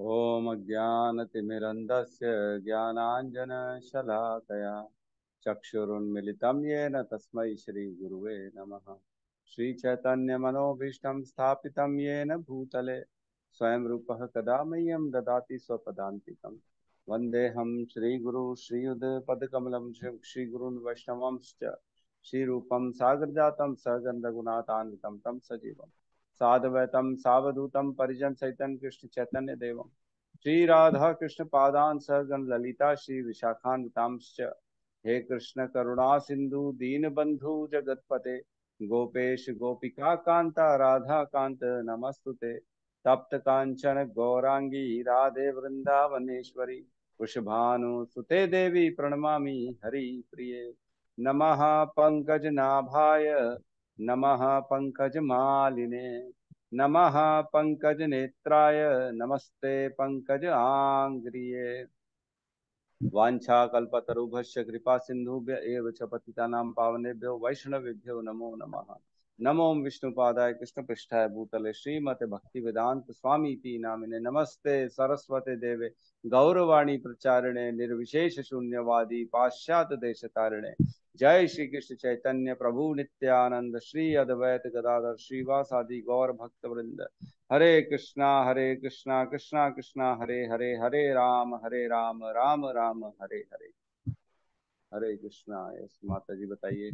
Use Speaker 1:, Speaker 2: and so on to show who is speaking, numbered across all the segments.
Speaker 1: ॐ अज्ञानतिमिरन्धस्य ज्ञानाञ्जनशलाकया चक्षुरुन्मिलितं येन तस्मै श्रीगुरुवे नमः। श्रीचैतन्यमनोभीष्टं स्थापितं येन भूतले स्वयं रूपः कदा मह्यं ददाति स्वपदान्तिकं। वन्देऽहं श्रीगुरु श्रीयुतपदकमलं श्रीगुरून् वैष्णवांश्च श्रीरूपं सागरजातं सहगं रघुनाथान्वितं तं सजीवम् साद्वैतं सावधूतं परिजन सहितं कृष्ण चैतन्य देवं श्री राधा कृष्ण पादान सहगण ललिता श्री विशाखान्वितांश्च। हे कृष्ण करुणा सिंधु दीन बंधु जगतपते गोपेश गोपिका कांता राधा कांत नमस्तुते। तप्त कांचन गौरांगी राधे वृंदावनेश्वरी वृषभानुसुते देवी प्रणमामि हरि प्रिये। नमः पंकजनाभाय नमः पंकजमालिने नमः पंकजनेत्राय नमस्ते पंकजांघ्रिये। वाञ्छाकल्पतरुभ्यश्च कृपा सिन्धुभ्य एव च पतितानां पावनेभ्यो वैष्णवेभ्यो नमो नमः। नमो विष्णुपादाय कृष्णपृष्ठाय भूतले श्रीमते भक्तिवेदांत स्वामीति नामिने नमस्ते सरस्वते देवे गौरवाणी प्रचारिणे निर्विशेष शून्यवादी पाश्चात्य देशतारिणे। जय श्री कृष्ण चैतन्य प्रभु नित्यानंद श्री अद्वैत गदाधर श्रीवासादि गौर भक्त वृंद। हरे कृष्णा कृष्णा कृष्णा हरे हरे हरे राम राम राम हरे हरे। हरे कृष्णा। यस माता जी बताइए।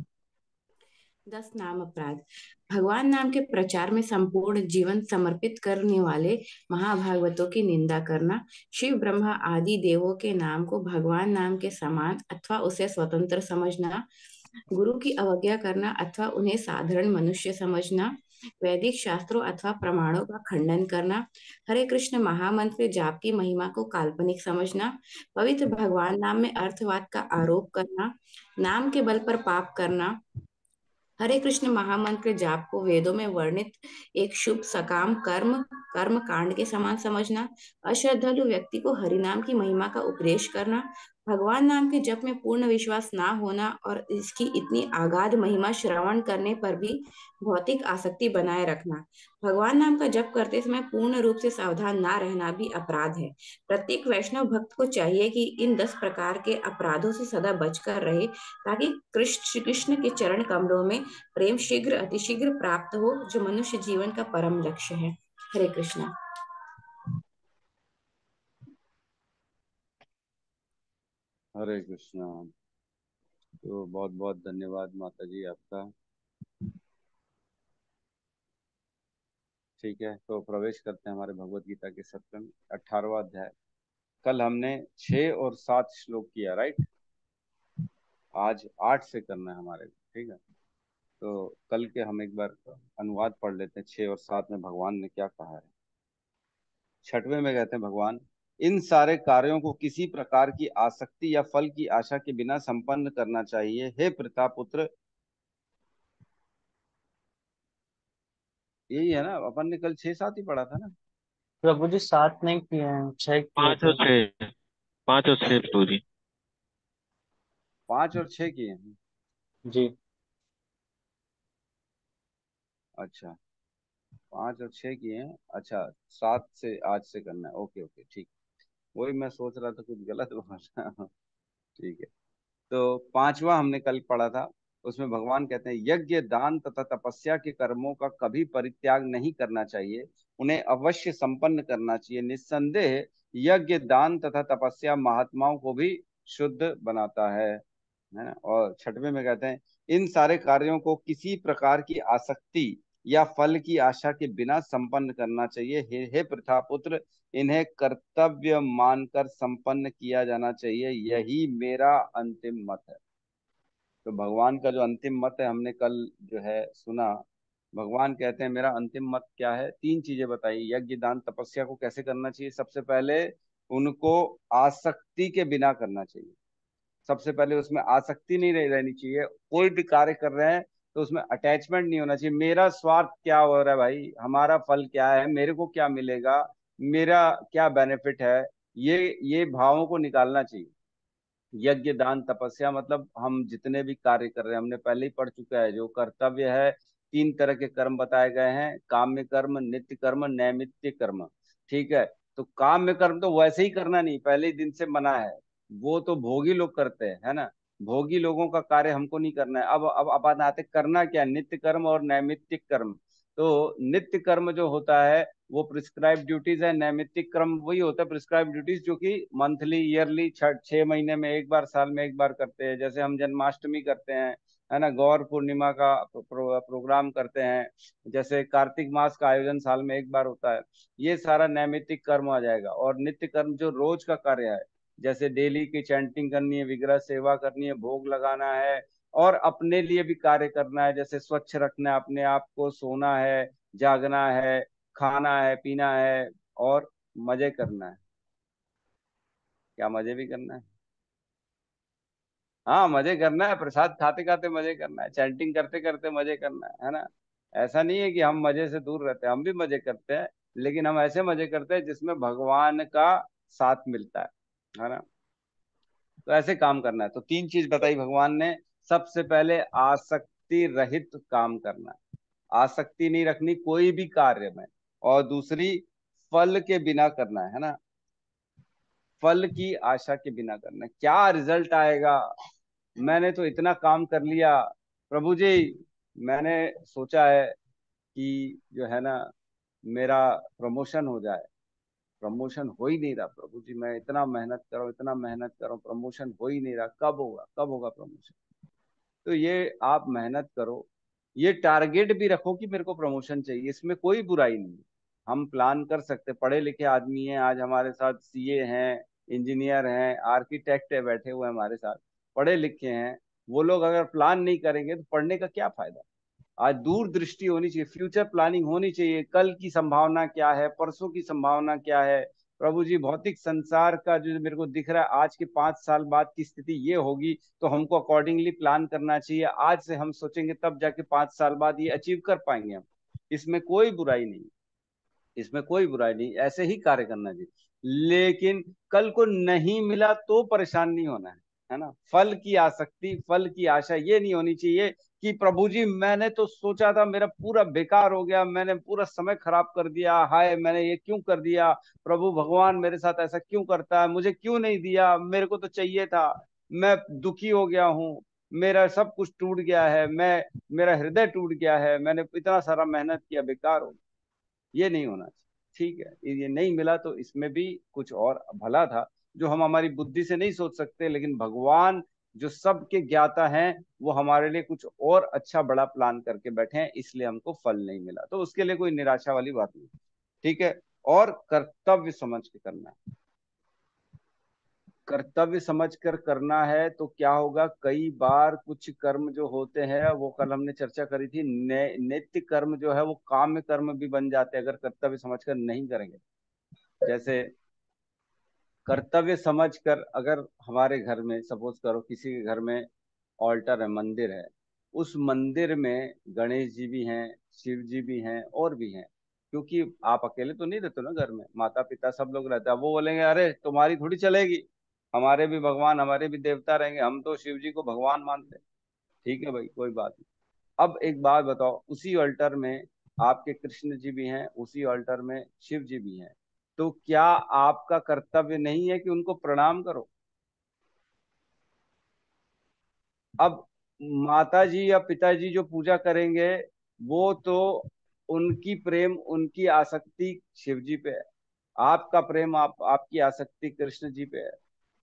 Speaker 2: 10 नाम अपराध। भगवान नाम के प्रचार में संपूर्ण जीवन समर्पित करने वाले महाभागवतों की निंदा करना, शिव ब्रह्मा आदि देवों के नाम को भगवान नाम के समान अथवा उसे स्वतंत्र समझना, गुरु की अवज्ञा करना अथवा उन्हें साधारण मनुष्य समझना, वैदिक शास्त्रों अथवा प्रमाणों का खंडन करना, हरे कृष्ण महामंत्र जाप की महिमा को काल्पनिक समझना, पवित्र भगवान नाम में अर्थवाद का आरोप करना, नाम के बल पर पाप करना, हरे कृष्ण महामंत्र जाप को वेदों में वर्णित एक शुभ सकाम कर्म कांड के समान समझना, अश्रद्धालु व्यक्ति को हरि नाम की महिमा का उपदेश करना, भगवान नाम के जप में पूर्ण विश्वास ना होना और इसकी इतनी आगाध महिमा श्रवण करने पर भी भौतिक आसक्ति बनाए रखना, भगवान नाम का जप करते समय पूर्ण रूप से सावधान ना रहना भी अपराध है। प्रत्येक वैष्णव भक्त को चाहिए कि इन 10 प्रकार के अपराधों से सदा बचकर रहे, ताकि कृष्ण श्री कृष्ण के चरण कमलों में प्रेम शीघ्र अतिशीघ्र प्राप्त हो, जो मनुष्य जीवन का परम लक्ष्य है। हरे कृष्णा।
Speaker 1: हरे कृष्णा। तो बहुत बहुत धन्यवाद माता जी आपका। ठीक है, तो प्रवेश करते हैं हमारे भगवत गीता के सप्तम 18वां अध्याय। कल हमने 6 और 7 श्लोक किया, राइट। आज 8 से करना है हमारे को, ठीक है। तो कल के हम एक बार अनुवाद पढ़ लेते हैं। 6 और 7 में भगवान ने क्या कहा है। 6वें में कहते हैं भगवान, इन सारे कार्यों को किसी प्रकार की आसक्ति या फल की आशा के बिना संपन्न करना चाहिए। हे प्रतापुत्र, यही है ना, अपन ने कल 6 7 ही पढ़ा था ना।
Speaker 3: प्रभु जी 7 नहीं किए हैं, 6 किए
Speaker 4: पाँच और
Speaker 3: थे।
Speaker 4: छः, पाँच और छः प्रभु जी।
Speaker 1: 5 और 6 किए हैं।
Speaker 3: जी।
Speaker 1: अच्छा, 5 और 6 किए हैं। अच्छा, 7 से आज से करना है। ओके ओके, ठीक। वही मैं सोच रहा था कुछ गलत बोल रहा हूँ। ठीक है। तो 5वां हमने कल पढ़ा था। उसमें भगवान कहते हैं, यज्ञ दान तथा तपस्या के कर्मों का कभी परित्याग नहीं करना चाहिए, उन्हें अवश्य संपन्न करना चाहिए। निस्संदेह यज्ञ दान तथा तपस्या महात्माओं को भी शुद्ध बनाता है ना। और 6वें में कहते हैं, इन सारे कार्यों को किसी प्रकार की आसक्ति या फल की आशा के बिना संपन्न करना चाहिए। हे प्रथापुत्र, इन्हें कर्तव्य मानकर संपन्न किया जाना चाहिए, यही मेरा अंतिम मत है। तो भगवान का जो अंतिम मत है हमने कल जो है सुना। भगवान कहते हैं मेरा अंतिम मत क्या है। 3 चीजें बताई। यज्ञ दान तपस्या को कैसे करना चाहिए। सबसे पहले उनको आसक्ति के बिना करना चाहिए। सबसे पहले उसमें आसक्ति नहीं रहनी चाहिए। कोई भी कार्य कर रहे हैं तो उसमें अटैचमेंट नहीं होना चाहिए। मेरा स्वार्थ क्या हो रहा है भाई, हमारा फल क्या है, मेरे को क्या मिलेगा, मेरा क्या बेनिफिट है, ये भावों को निकालना चाहिए। यज्ञ दान तपस्या मतलब हम जितने भी कार्य कर रहे हैं, हमने पहले ही पढ़ चुका है। जो कर्तव्य है, 3 तरह के कर्म बताए गए हैं, काम्य कर्म, नित्य कर्म, नैमित्तिक कर्म। ठीक है। तो काम्य कर्म तो वैसे ही करना नहीं, पहले ही दिन से मना है। वो तो भोगी लोग करते हैं, है ना। भोगी लोगों का कार्य हमको नहीं करना है। अब अपन आते करना क्या, नित्य कर्म और नैमित्तिक कर्म। तो नित्य कर्म जो होता है वो प्रिस्क्राइब ड्यूटीज है, नैमित्तिक कर्म वही होता है प्रिस्क्राइब ड्यूटीज जो कि मंथली ईयरली 6 महीने में एक बार, साल में एक बार करते हैं। जैसे हम जन्माष्टमी करते हैं, है ना, गौर पूर्णिमा का प्रोग्राम करते हैं, जैसे कार्तिक मास का आयोजन साल में एक बार होता है। ये सारा नैमित्तिक कर्म आ जाएगा। और नित्य कर्म जो रोज का कार्य है, जैसे डेली की चैंटिंग करनी है, विग्रह सेवा करनी है, भोग लगाना है, और अपने लिए भी कार्य करना है, जैसे स्वच्छ रखना है अपने आप को, सोना है, जागना है, खाना है, पीना है, और मजे करना है। क्या मजे भी करना है? हाँ, मजे करना है, प्रसाद खाते खाते मजे करना है, चैंटिंग करते करते मजे करना है ना। ऐसा नहीं है कि हम मजे से दूर रहते हैं, हम भी मजे करते हैं, लेकिन हम ऐसे मजे करते हैं जिसमें भगवान का साथ मिलता है ना। तो ऐसे काम करना है। तो 3 चीज बताई भगवान ने। सबसे पहले आसक्ति रहित काम करना है, आसक्ति नहीं रखनी कोई भी कार्य में। और दूसरी, फल के बिना करना है ना, फल की आशा के बिना करना है। क्या रिजल्ट आएगा, मैंने तो इतना काम कर लिया प्रभु जी, मैंने सोचा है कि जो है ना मेरा प्रमोशन हो जाए, प्रमोशन हो ही नहीं रहा प्रभु जी, मैं इतना मेहनत कर रहा हूँ, इतना मेहनत कर रहा हूँ, प्रमोशन हो ही नहीं रहा, कब होगा, कब होगा प्रमोशन। तो ये आप मेहनत करो, ये टारगेट भी रखो कि मेरे को प्रमोशन चाहिए, इसमें कोई बुराई नहीं है। हम प्लान कर सकते, पढ़े लिखे आदमी हैं आज हमारे साथ, सीए हैं, इंजीनियर हैं, आर्किटेक्ट है, बैठे हुए हैं हमारे साथ, पढ़े लिखे हैं। वो लोग अगर प्लान नहीं करेंगे तो पढ़ने का क्या फायदा। आज दूरदृष्टि होनी चाहिए, फ्यूचर प्लानिंग होनी चाहिए, कल की संभावना क्या है, परसों की संभावना क्या है। प्रभु जी, भौतिक संसार का जो मेरे को दिख रहा है आज के 5 साल बाद की स्थिति ये होगी, तो हमको अकॉर्डिंगली प्लान करना चाहिए। आज से हम सोचेंगे तब जाके 5 साल बाद ये अचीव कर पाएंगे हम। इसमें कोई बुराई नहीं, इसमें कोई बुराई नहीं, ऐसे ही कार्य करना चाहिए। लेकिन कल को नहीं मिला तो परेशान नहीं होना है ना। फल की आसक्ति, फल की आशा ये नहीं होनी चाहिए कि प्रभु जी मैंने तो सोचा था, मेरा पूरा बेकार हो गया, मैंने पूरा समय खराब कर दिया, हाय मैंने ये क्यों कर दिया, प्रभु भगवान मेरे साथ ऐसा क्यों करता है, मुझे क्यों नहीं दिया, मेरे को तो चाहिए था, मैं दुखी हो गया हूँ, मेरा सब कुछ टूट गया है, मैं, मेरा हृदय टूट गया है, मैंने इतना सारा मेहनत किया, बेकार हो। ये नहीं होना चाहिए। ठीक है, ये नहीं मिला तो इसमें भी कुछ और भला था जो हम हमारी बुद्धि से नहीं सोच सकते, लेकिन भगवान जो सबके ज्ञाता हैं वो हमारे लिए कुछ और अच्छा बड़ा प्लान करके बैठे हैं, इसलिए हमको फल नहीं मिला, तो उसके लिए कोई निराशा वाली बात नहीं। ठीक है। और कर्तव्य समझ के करना है, कर्तव्य समझकर करना है तो क्या होगा, कई बार कुछ कर्म जो होते हैं वो कल हमने चर्चा करी थी, नित्य कर्म जो है वो काम्य कर्म भी बन जाते हैं अगर कर्तव्य समझकर नहीं करेंगे। जैसे कर्तव्य समझकर अगर हमारे घर में सपोज करो किसी के घर में ऑल्टर है, मंदिर है, उस मंदिर में गणेश जी भी हैं, शिव जी भी हैं, और भी हैं, क्योंकि आप अकेले तो नहीं रहते ना घर में, माता पिता सब लोग रहते हैं। वो बोलेंगे अरे तुम्हारी थोड़ी चलेगी, हमारे भी भगवान, हमारे भी देवता रहेंगे, हम तो शिव जी को भगवान मानते हैं। ठीक है भाई, कोई बात नहीं। अब एक बात बताओ, उसी अल्टर में आपके कृष्ण जी भी हैं, उसी अल्टर में शिव जी भी हैं, तो क्या आपका कर्तव्य नहीं है कि उनको प्रणाम करो। अब माता जी या पिताजी जो पूजा करेंगे वो तो उनकी प्रेम, उनकी आसक्ति शिव जी पे है, आपका प्रेम, आपकी आसक्ति कृष्ण जी पे है।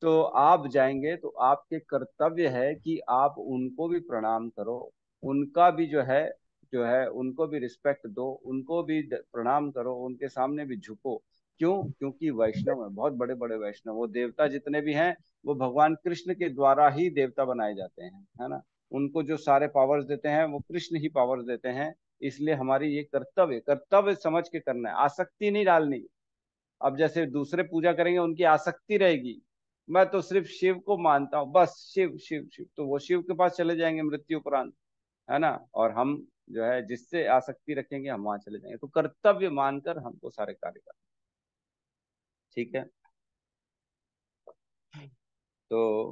Speaker 1: तो आप जाएंगे तो आपके कर्तव्य है कि आप उनको भी प्रणाम करो, उनका भी जो है उनको भी रिस्पेक्ट दो, उनको भी प्रणाम करो, उनके सामने भी झुको। क्यों? क्योंकि वैष्णव है, बहुत बड़े बड़े वैष्णव, वो देवता जितने भी हैं वो भगवान कृष्ण के द्वारा ही देवता बनाए जाते हैं, है ना। उनको जो सारे पावर्स देते हैं वो कृष्ण ही पावर्स देते हैं। इसलिए हमारी ये कर्तव्य, कर्तव्य समझ के करना है, आसक्ति नहीं डालनी। अब जैसे दूसरे पूजा करेंगे उनकी आसक्ति रहेगी, मैं तो सिर्फ शिव को मानता हूँ, बस शिव शिव शिव, तो वो शिव के पास चले जाएंगे मृत्यु उपरांत, है ना। और हम जो है जिससे आसक्ति रखेंगे हम वहां चले जाएंगे। तो कर्तव्य मानकर हमको सारे कार्य करना। ठीक है। तो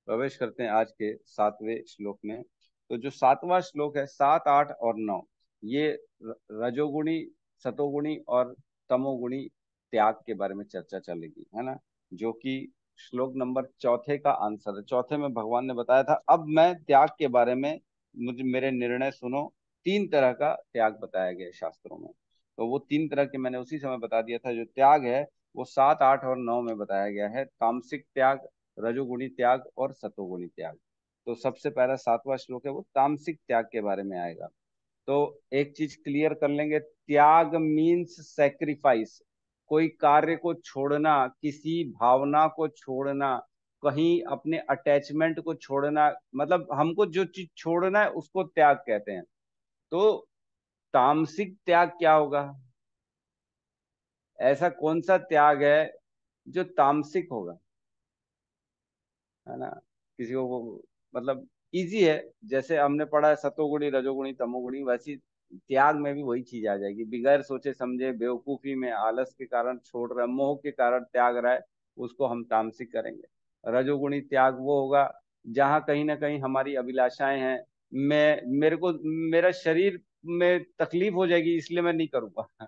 Speaker 1: प्रवेश करते हैं आज के 7वें श्लोक में। तो जो 7वां श्लोक है, 7, 8 और 9, ये रजोगुणी, सतोगुणी और तमोगुणी त्याग के बारे में चर्चा चलेगी, है ना, जो कि श्लोक नंबर चौथे का आंसर है। चौथे में भगवान ने बताया था। अब मैं त्याग के बारे में, मुझे मेरे निर्णय सुनो। 3 तरह का त्याग बताया गया है शास्त्रों में, तो वो 3 तरह के मैंने उसी समय बता दिया था। जो त्याग है वो 7, 8 और 9 में बताया गया है। तामसिक त्याग, रजोगुणी त्याग और सतोगुणी त्याग। तो सबसे पहला 7वां श्लोक है वो तामसिक त्याग के बारे में आएगा। तो एक चीज क्लियर कर लेंगे, त्याग मीन्स सेक्रीफाइस। कोई कार्य को छोड़ना, किसी भावना को छोड़ना, कहीं अपने अटैचमेंट को छोड़ना, मतलब हमको जो चीज छोड़ना है उसको त्याग कहते हैं। तो तामसिक त्याग क्या होगा? ऐसा कौन सा त्याग है जो तामसिक होगा, है ना? किसी को मतलब इजी है। जैसे हमने पढ़ा है सतोगुणी, रजोगुणी, तमोगुणी, वैसी त्याग में भी वही चीज आ जाएगी। बिगैर सोचे समझे, बेवकूफी में, आलस के कारण छोड़ रहा है, मोह के कारण त्याग रहा है, उसको हम तामसिक करेंगे। रजोगुणी त्याग वो होगा जहाँ कहीं ना कहीं हमारी अभिलाषाएं हैं, मेरे को मेरा शरीर में तकलीफ हो जाएगी इसलिए मैं नहीं करूंगा,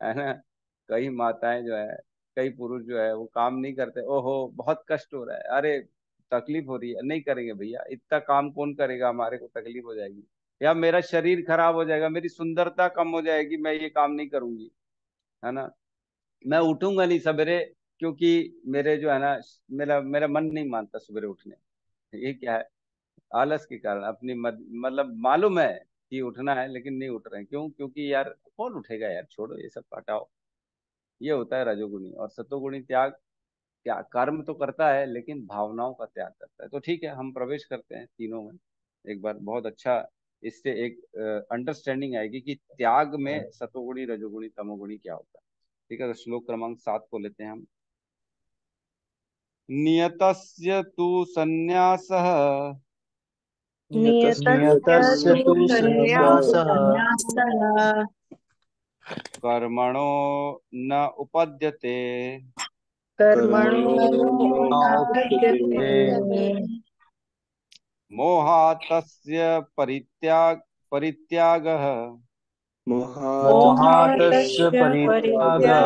Speaker 1: है ना। कई माताएं जो है, कई पुरुष जो है वो काम नहीं करते, ओहो बहुत कष्ट हो रहा है, अरे तकलीफ हो रही है, नहीं करेंगे भैया, इतना काम कौन करेगा, हमारे को तकलीफ हो जाएगी, या मेरा शरीर खराब हो जाएगा, मेरी सुंदरता कम हो जाएगी, मैं ये काम नहीं करूंगी, है ना। मैं उठूंगा नहीं सवेरे, क्योंकि मेरे जो है ना, मेरा मेरा मन नहीं मानता सवेरे उठने। ये क्या है? आलस के कारण, अपनी मतलब मालूम है कि उठना है लेकिन नहीं उठ रहे हैं। क्यों? क्योंकि यार कौन उठेगा यार, छोड़ो ये सब, हटाओ। ये होता है रजोगुणी। और सतोगुणी त्याग, क्या कर्म तो करता है लेकिन भावनाओं का त्याग करता है। तो ठीक है, हम प्रवेश करते हैं तीनों में एक बार। बहुत अच्छा, इससे एक अंडरस्टैंडिंग आएगी कि त्याग में सतोगुणी, रजोगुणी, तमोगुणी क्या होता है। ठीक है, तो श्लोक क्रमांक 7 को लेते हैं हम। नियतस्य तु संन्यासः
Speaker 5: नियतस्य
Speaker 3: नियतस्य
Speaker 5: तु
Speaker 3: तु सन्न्यासः
Speaker 5: सन्न्यासः
Speaker 1: कर्मणो न उपद्यते
Speaker 5: कर्मणो
Speaker 3: नोपद्यते
Speaker 5: नोपद्यते
Speaker 1: मोहातस्य परित्यागः
Speaker 3: मोहातस्य
Speaker 5: मोहातस्य
Speaker 3: परित्यागः
Speaker 5: परित्यागः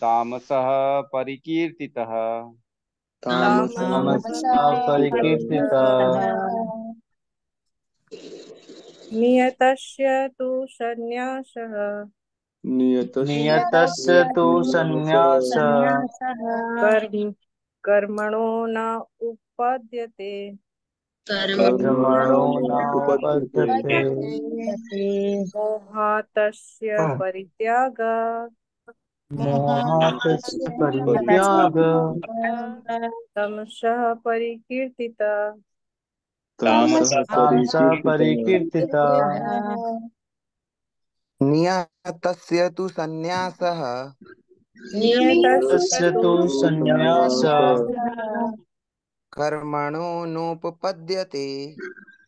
Speaker 1: तामसः परिकीर्तितः।
Speaker 5: तामसः
Speaker 3: तामसः परिकीर्तितः।
Speaker 5: परिकीर्तितः नियतस्य तु सन्न्यासः
Speaker 3: नियतस्य तु सन्न्यासः
Speaker 5: कर्म कर्मणो न उपद्यते
Speaker 3: कर्मणो नोपद्यते
Speaker 5: मोहातस्य परित्यागः
Speaker 3: मोहातस्य परित्यागः
Speaker 5: तमसः परिकीर्तितः
Speaker 3: तामसः परिकीर्तितः।
Speaker 6: नियतस्य तु सन्न्यासः
Speaker 5: नियतस्य
Speaker 3: तस्य
Speaker 5: तु
Speaker 3: तु सन्न्यासः
Speaker 6: कर्मणो नोपपद्यते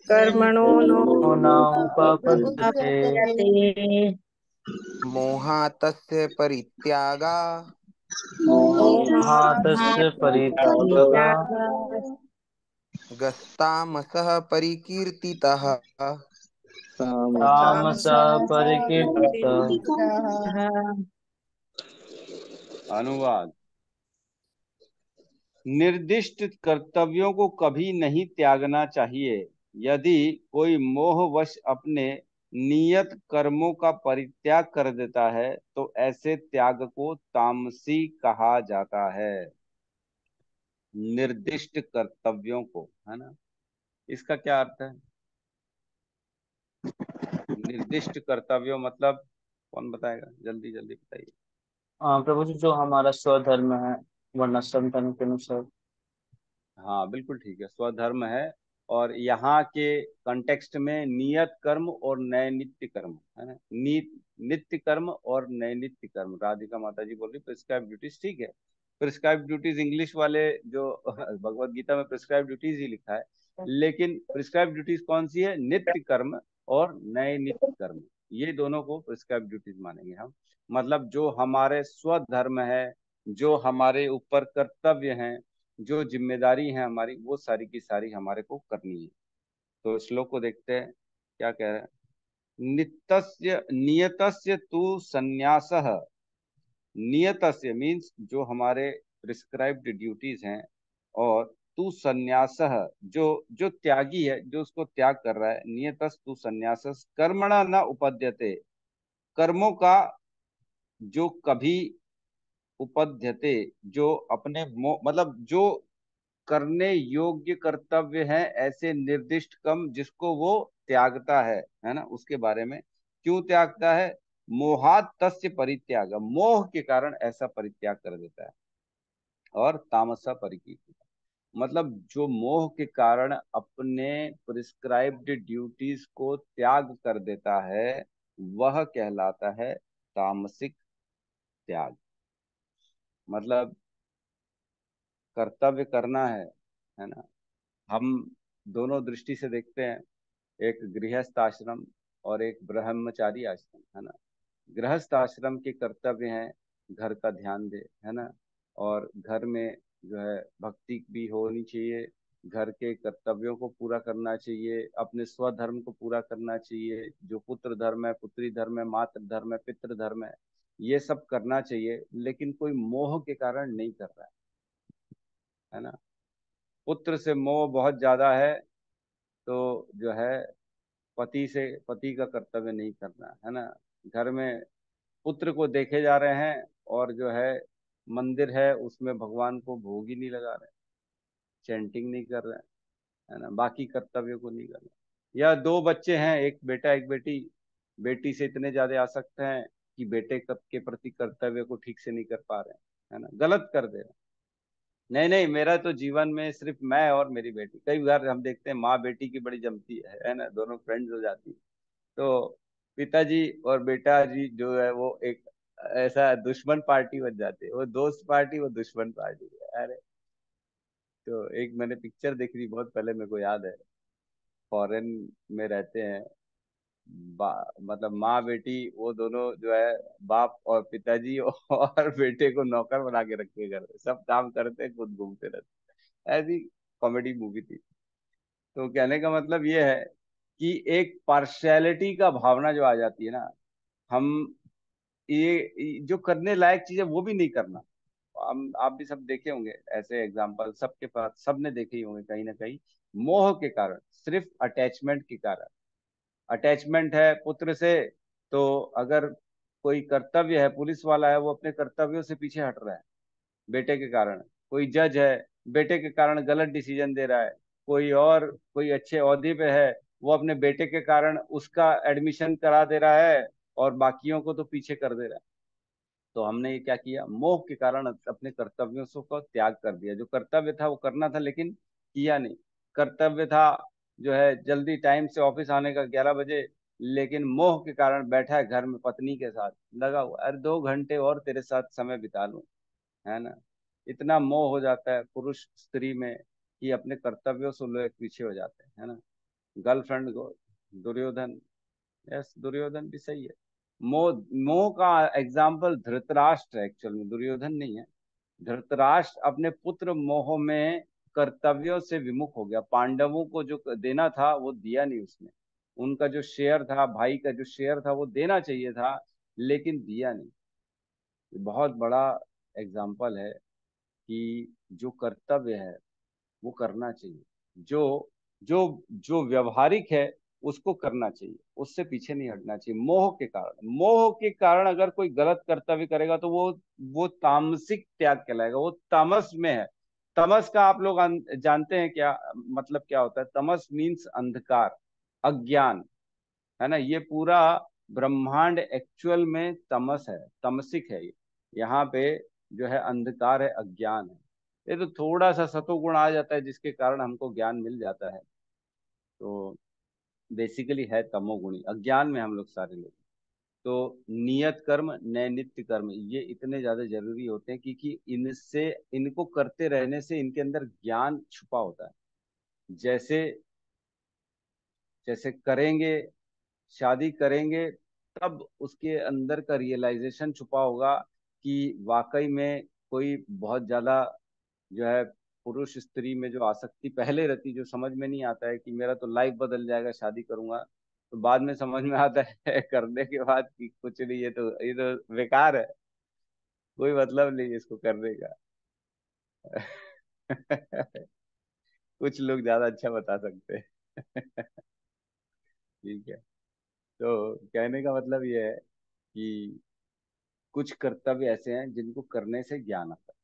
Speaker 5: कर्मणो
Speaker 3: नोपपद्यते
Speaker 5: नोपद्यते
Speaker 6: मोहातस्य परित्यागा
Speaker 3: मोहातस्य परित्यागः
Speaker 5: मोहात्यागः
Speaker 6: गस्तामसः परिकीर्तितः
Speaker 3: तामसः
Speaker 5: तामसः
Speaker 3: परिकीर्तितः।
Speaker 5: परिकीर्तितः
Speaker 1: अनुवाद। निर्दिष्ट कर्तव्यों को कभी नहीं त्यागना चाहिए। यदि कोई मोहवश अपने नियत कर्मों का परित्याग कर देता है तो ऐसे त्याग को तामसी कहा जाता है। निर्दिष्ट कर्तव्यों को, है ना, इसका क्या अर्थ है? निर्दिष्ट कर्तव्यों मतलब कौन बताएगा? जल्दी जल्दी बताइए।
Speaker 3: प्रभु जी, जो हमारा स्वधर्म है वर्णाश्रम धर्म के अनुसार।
Speaker 1: हाँ बिल्कुल ठीक है, स्वधर्म है। और यहाँ के कंटेक्स्ट में नियत कर्म और नैमित्तिक कर्म, है ना। नित्य कर्म और नैमित्तिक कर्म। राधिका माता जी बोल रही प्रिस्क्राइब ड्यूटीज, ठीक है। प्रिस्क्राइब ड्यूटीज इंग्लिश वाले जो भगवत गीता में प्रिस्क्राइब ड्यूटीज ही लिखा है, लेकिन प्रिस्क्राइब ड्यूटीज कौन सी है? नित्य कर्म और नैमित्तिक कर्म, ये दोनों को प्रिस्क्राइब ड्यूटीज मानेंगे हम। मतलब जो हमारे स्वधर्म है, जो हमारे ऊपर कर्तव्य हैं, जो जिम्मेदारी है हमारी, वो सारी की सारी हमारे को करनी है। तो श्लोक को देखते हैं क्या कह रहे हैं। नित्यस्य नियतस्य तु संन्यासः। नियतस्य मीन्स जो हमारे प्रिस्क्राइब्ड ड्यूटीज हैं, और तू संन्यासः जो जो त्यागी है, जो उसको त्याग कर रहा है। नियतस तू संन्यासस कर्मणा न उपद्यते, कर्मों का जो कभी उपद्यते, जो अपने मतलब जो करने योग्य कर्तव्य है, ऐसे निर्दिष्ट कम जिसको वो त्यागता है ना, उसके बारे में। क्यों त्यागता है? मोहात तस्य परित्याग, मोह के कारण ऐसा परित्याग कर देता है। और तामसा परिकीर्ति, मतलब जो मोह के कारण अपने प्रिस्क्राइब्ड ड्यूटीज को त्याग कर देता है, वह कहलाता है तामसिक त्याग। मतलब कर्तव्य करना है ना। हम दोनों दृष्टि से देखते हैं, एक गृहस्थ आश्रम और एक ब्रह्मचारी आश्रम, है ना। गृहस्थ आश्रम के कर्तव्य हैं घर का ध्यान दे, है ना, और घर में जो है भक्ति भी होनी चाहिए, घर के कर्तव्यों को पूरा करना चाहिए, अपने स्वधर्म को पूरा करना चाहिए, जो पुत्र धर्म है, पुत्री धर्म है, मातृ धर्म है, पितृ धर्म है, ये सब करना चाहिए। लेकिन कोई मोह के कारण नहीं कर रहा है ना। पुत्र से मोह बहुत ज्यादा है, तो जो है पति का कर्तव्य नहीं करना, है ना। घर में पुत्र को देखे जा रहे हैं, और जो है मंदिर है उसमें भगवान को भोग ही नहीं लगा रहे, चैंटिंग नहीं कर रहे हैं, है ना, बाकी कर्तव्यों को नहीं कर रहे। या दो बच्चे हैं, एक बेटा एक बेटी, बेटी से इतने ज्यादा आसक्त हैं कि बेटे के प्रति कर्तव्य को ठीक से नहीं कर पा रहे हैं, है ना, गलत कर दे रहे हैं। नहीं नहीं, मेरा तो जीवन में सिर्फ मैं और मेरी बेटी। कई बार हम देखते हैं माँ बेटी की बड़ी जमती है ना, दोनों फ्रेंड्स हो जाती है। तो पिताजी और बेटा जी जो है वो एक ऐसा दुश्मन पार्टी बन जाते हैं, वो दोस्त पार्टी, वो दुश्मन पार्टी। अरे, तो एक मैंने पिक्चर देखी थी बहुत पहले, मेरे को याद है, फॉरेन में रहते हैं, मतलब माँ बेटी वो दोनों जो है, बाप और पिताजी और बेटे को नौकर बना के रखे घर में, सब काम करते हैं, खुद घूमते रहते हैं। ऐसी कॉमेडी मूवी थी। तो कहने का मतलब ये है कि एक पार्शियलिटी का भावना जो आ जाती है ना, हम ये जो करने लायक चीज है वो भी नहीं करना। हम आप भी सब देखे होंगे ऐसे एग्जाम्पल, सबके पास सबने देखे ही होंगे कहीं ना कहीं, मोह के कारण, सिर्फ अटैचमेंट के कारण। अटैचमेंट है पुत्र से, तो अगर कोई कर्तव्य है, पुलिस वाला है, वो अपने कर्तव्यों से पीछे हट रहा है बेटे के कारण। कोई जज है, बेटे के कारण गलत डिसीजन दे रहा है। कोई और कोई अच्छे ओहदे पे है, वो अपने बेटे के कारण उसका एडमिशन करा दे रहा है, और बाकियों को तो पीछे कर दे रहा है। तो हमने ये क्या किया, मोह के कारण अपने कर्तव्यों से को त्याग कर दिया। जो कर्तव्य था वो करना था, लेकिन किया नहीं। कर्तव्य था जो है जल्दी टाइम से ऑफिस आने का 11 बजे, लेकिन मोह के कारण बैठा है घर में पत्नी के साथ लगा हुआ, अरे 2 घंटे और तेरे साथ समय बिता लूं, है ना। इतना मोह हो जाता है पुरुष स्त्री में कि अपने कर्तव्यों से लोग पीछे हो जाते हैं, है ना। गर्लफ्रेंड को, दुर्योधन, यस दुर्योधन भी सही है। मोह, मोह का एग्जाम्पल धृतराष्ट्र है, एक्चुअल में दुर्योधन नहीं है। धृतराष्ट्र अपने पुत्र मोह में कर्तव्यों से विमुख हो गया। पांडवों को जो देना था वो दिया नहीं उसने, उनका जो शेयर था, भाई का जो शेयर था वो देना चाहिए था, लेकिन दिया नहीं। ये बहुत बड़ा एग्जाम्पल है कि जो कर्तव्य है वो करना चाहिए, जो जो जो व्यवहारिक है उसको करना चाहिए, उससे पीछे नहीं हटना चाहिए। मोह के कारण, मोह के कारण अगर कोई गलत कर्तव्य करेगा तो वो तामसिक त्याग कहलाएगा, वो तमस में है। तमस का आप लोग जानते हैं क्या मतलब, क्या होता है? तमस मीन्स अंधकार, अज्ञान, है ना। ये पूरा ब्रह्मांड एक्चुअल में तमस है, तमसिक है ये। यहाँ पे जो है अंधकार है, अज्ञान है। ये तो थोड़ा सा सतोगुण आ जाता है जिसके कारण हमको ज्ञान मिल जाता है। तो बेसिकली है तमोगुणी, अज्ञान में हम लोग सारे लोग। तो नियत कर्म, नैमित्त कर्म, ये इतने ज्यादा जरूरी होते हैं क्योंकि इनसे, इनको करते रहने से इनके अंदर ज्ञान छुपा होता है। जैसे जैसे करेंगे, शादी करेंगे, तब उसके अंदर का रियलाइजेशन छुपा होगा कि वाकई में कोई बहुत ज्यादा जो है पुरुष स्त्री में जो आसक्ति पहले रहती, जो समझ में नहीं आता है कि मेरा तो लाइफ बदल जाएगा शादी करूंगा, तो बाद में समझ में आता है करने के बाद कि कुछ नहीं, ये तो बेकार है, कोई मतलब नहीं है इसको करने का। कुछ लोग ज्यादा अच्छा बता सकते हैं। ठीक है। तो कहने का मतलब ये है कि कुछ कर्तव्य ऐसे हैं जिनको करने से ज्ञान आता है,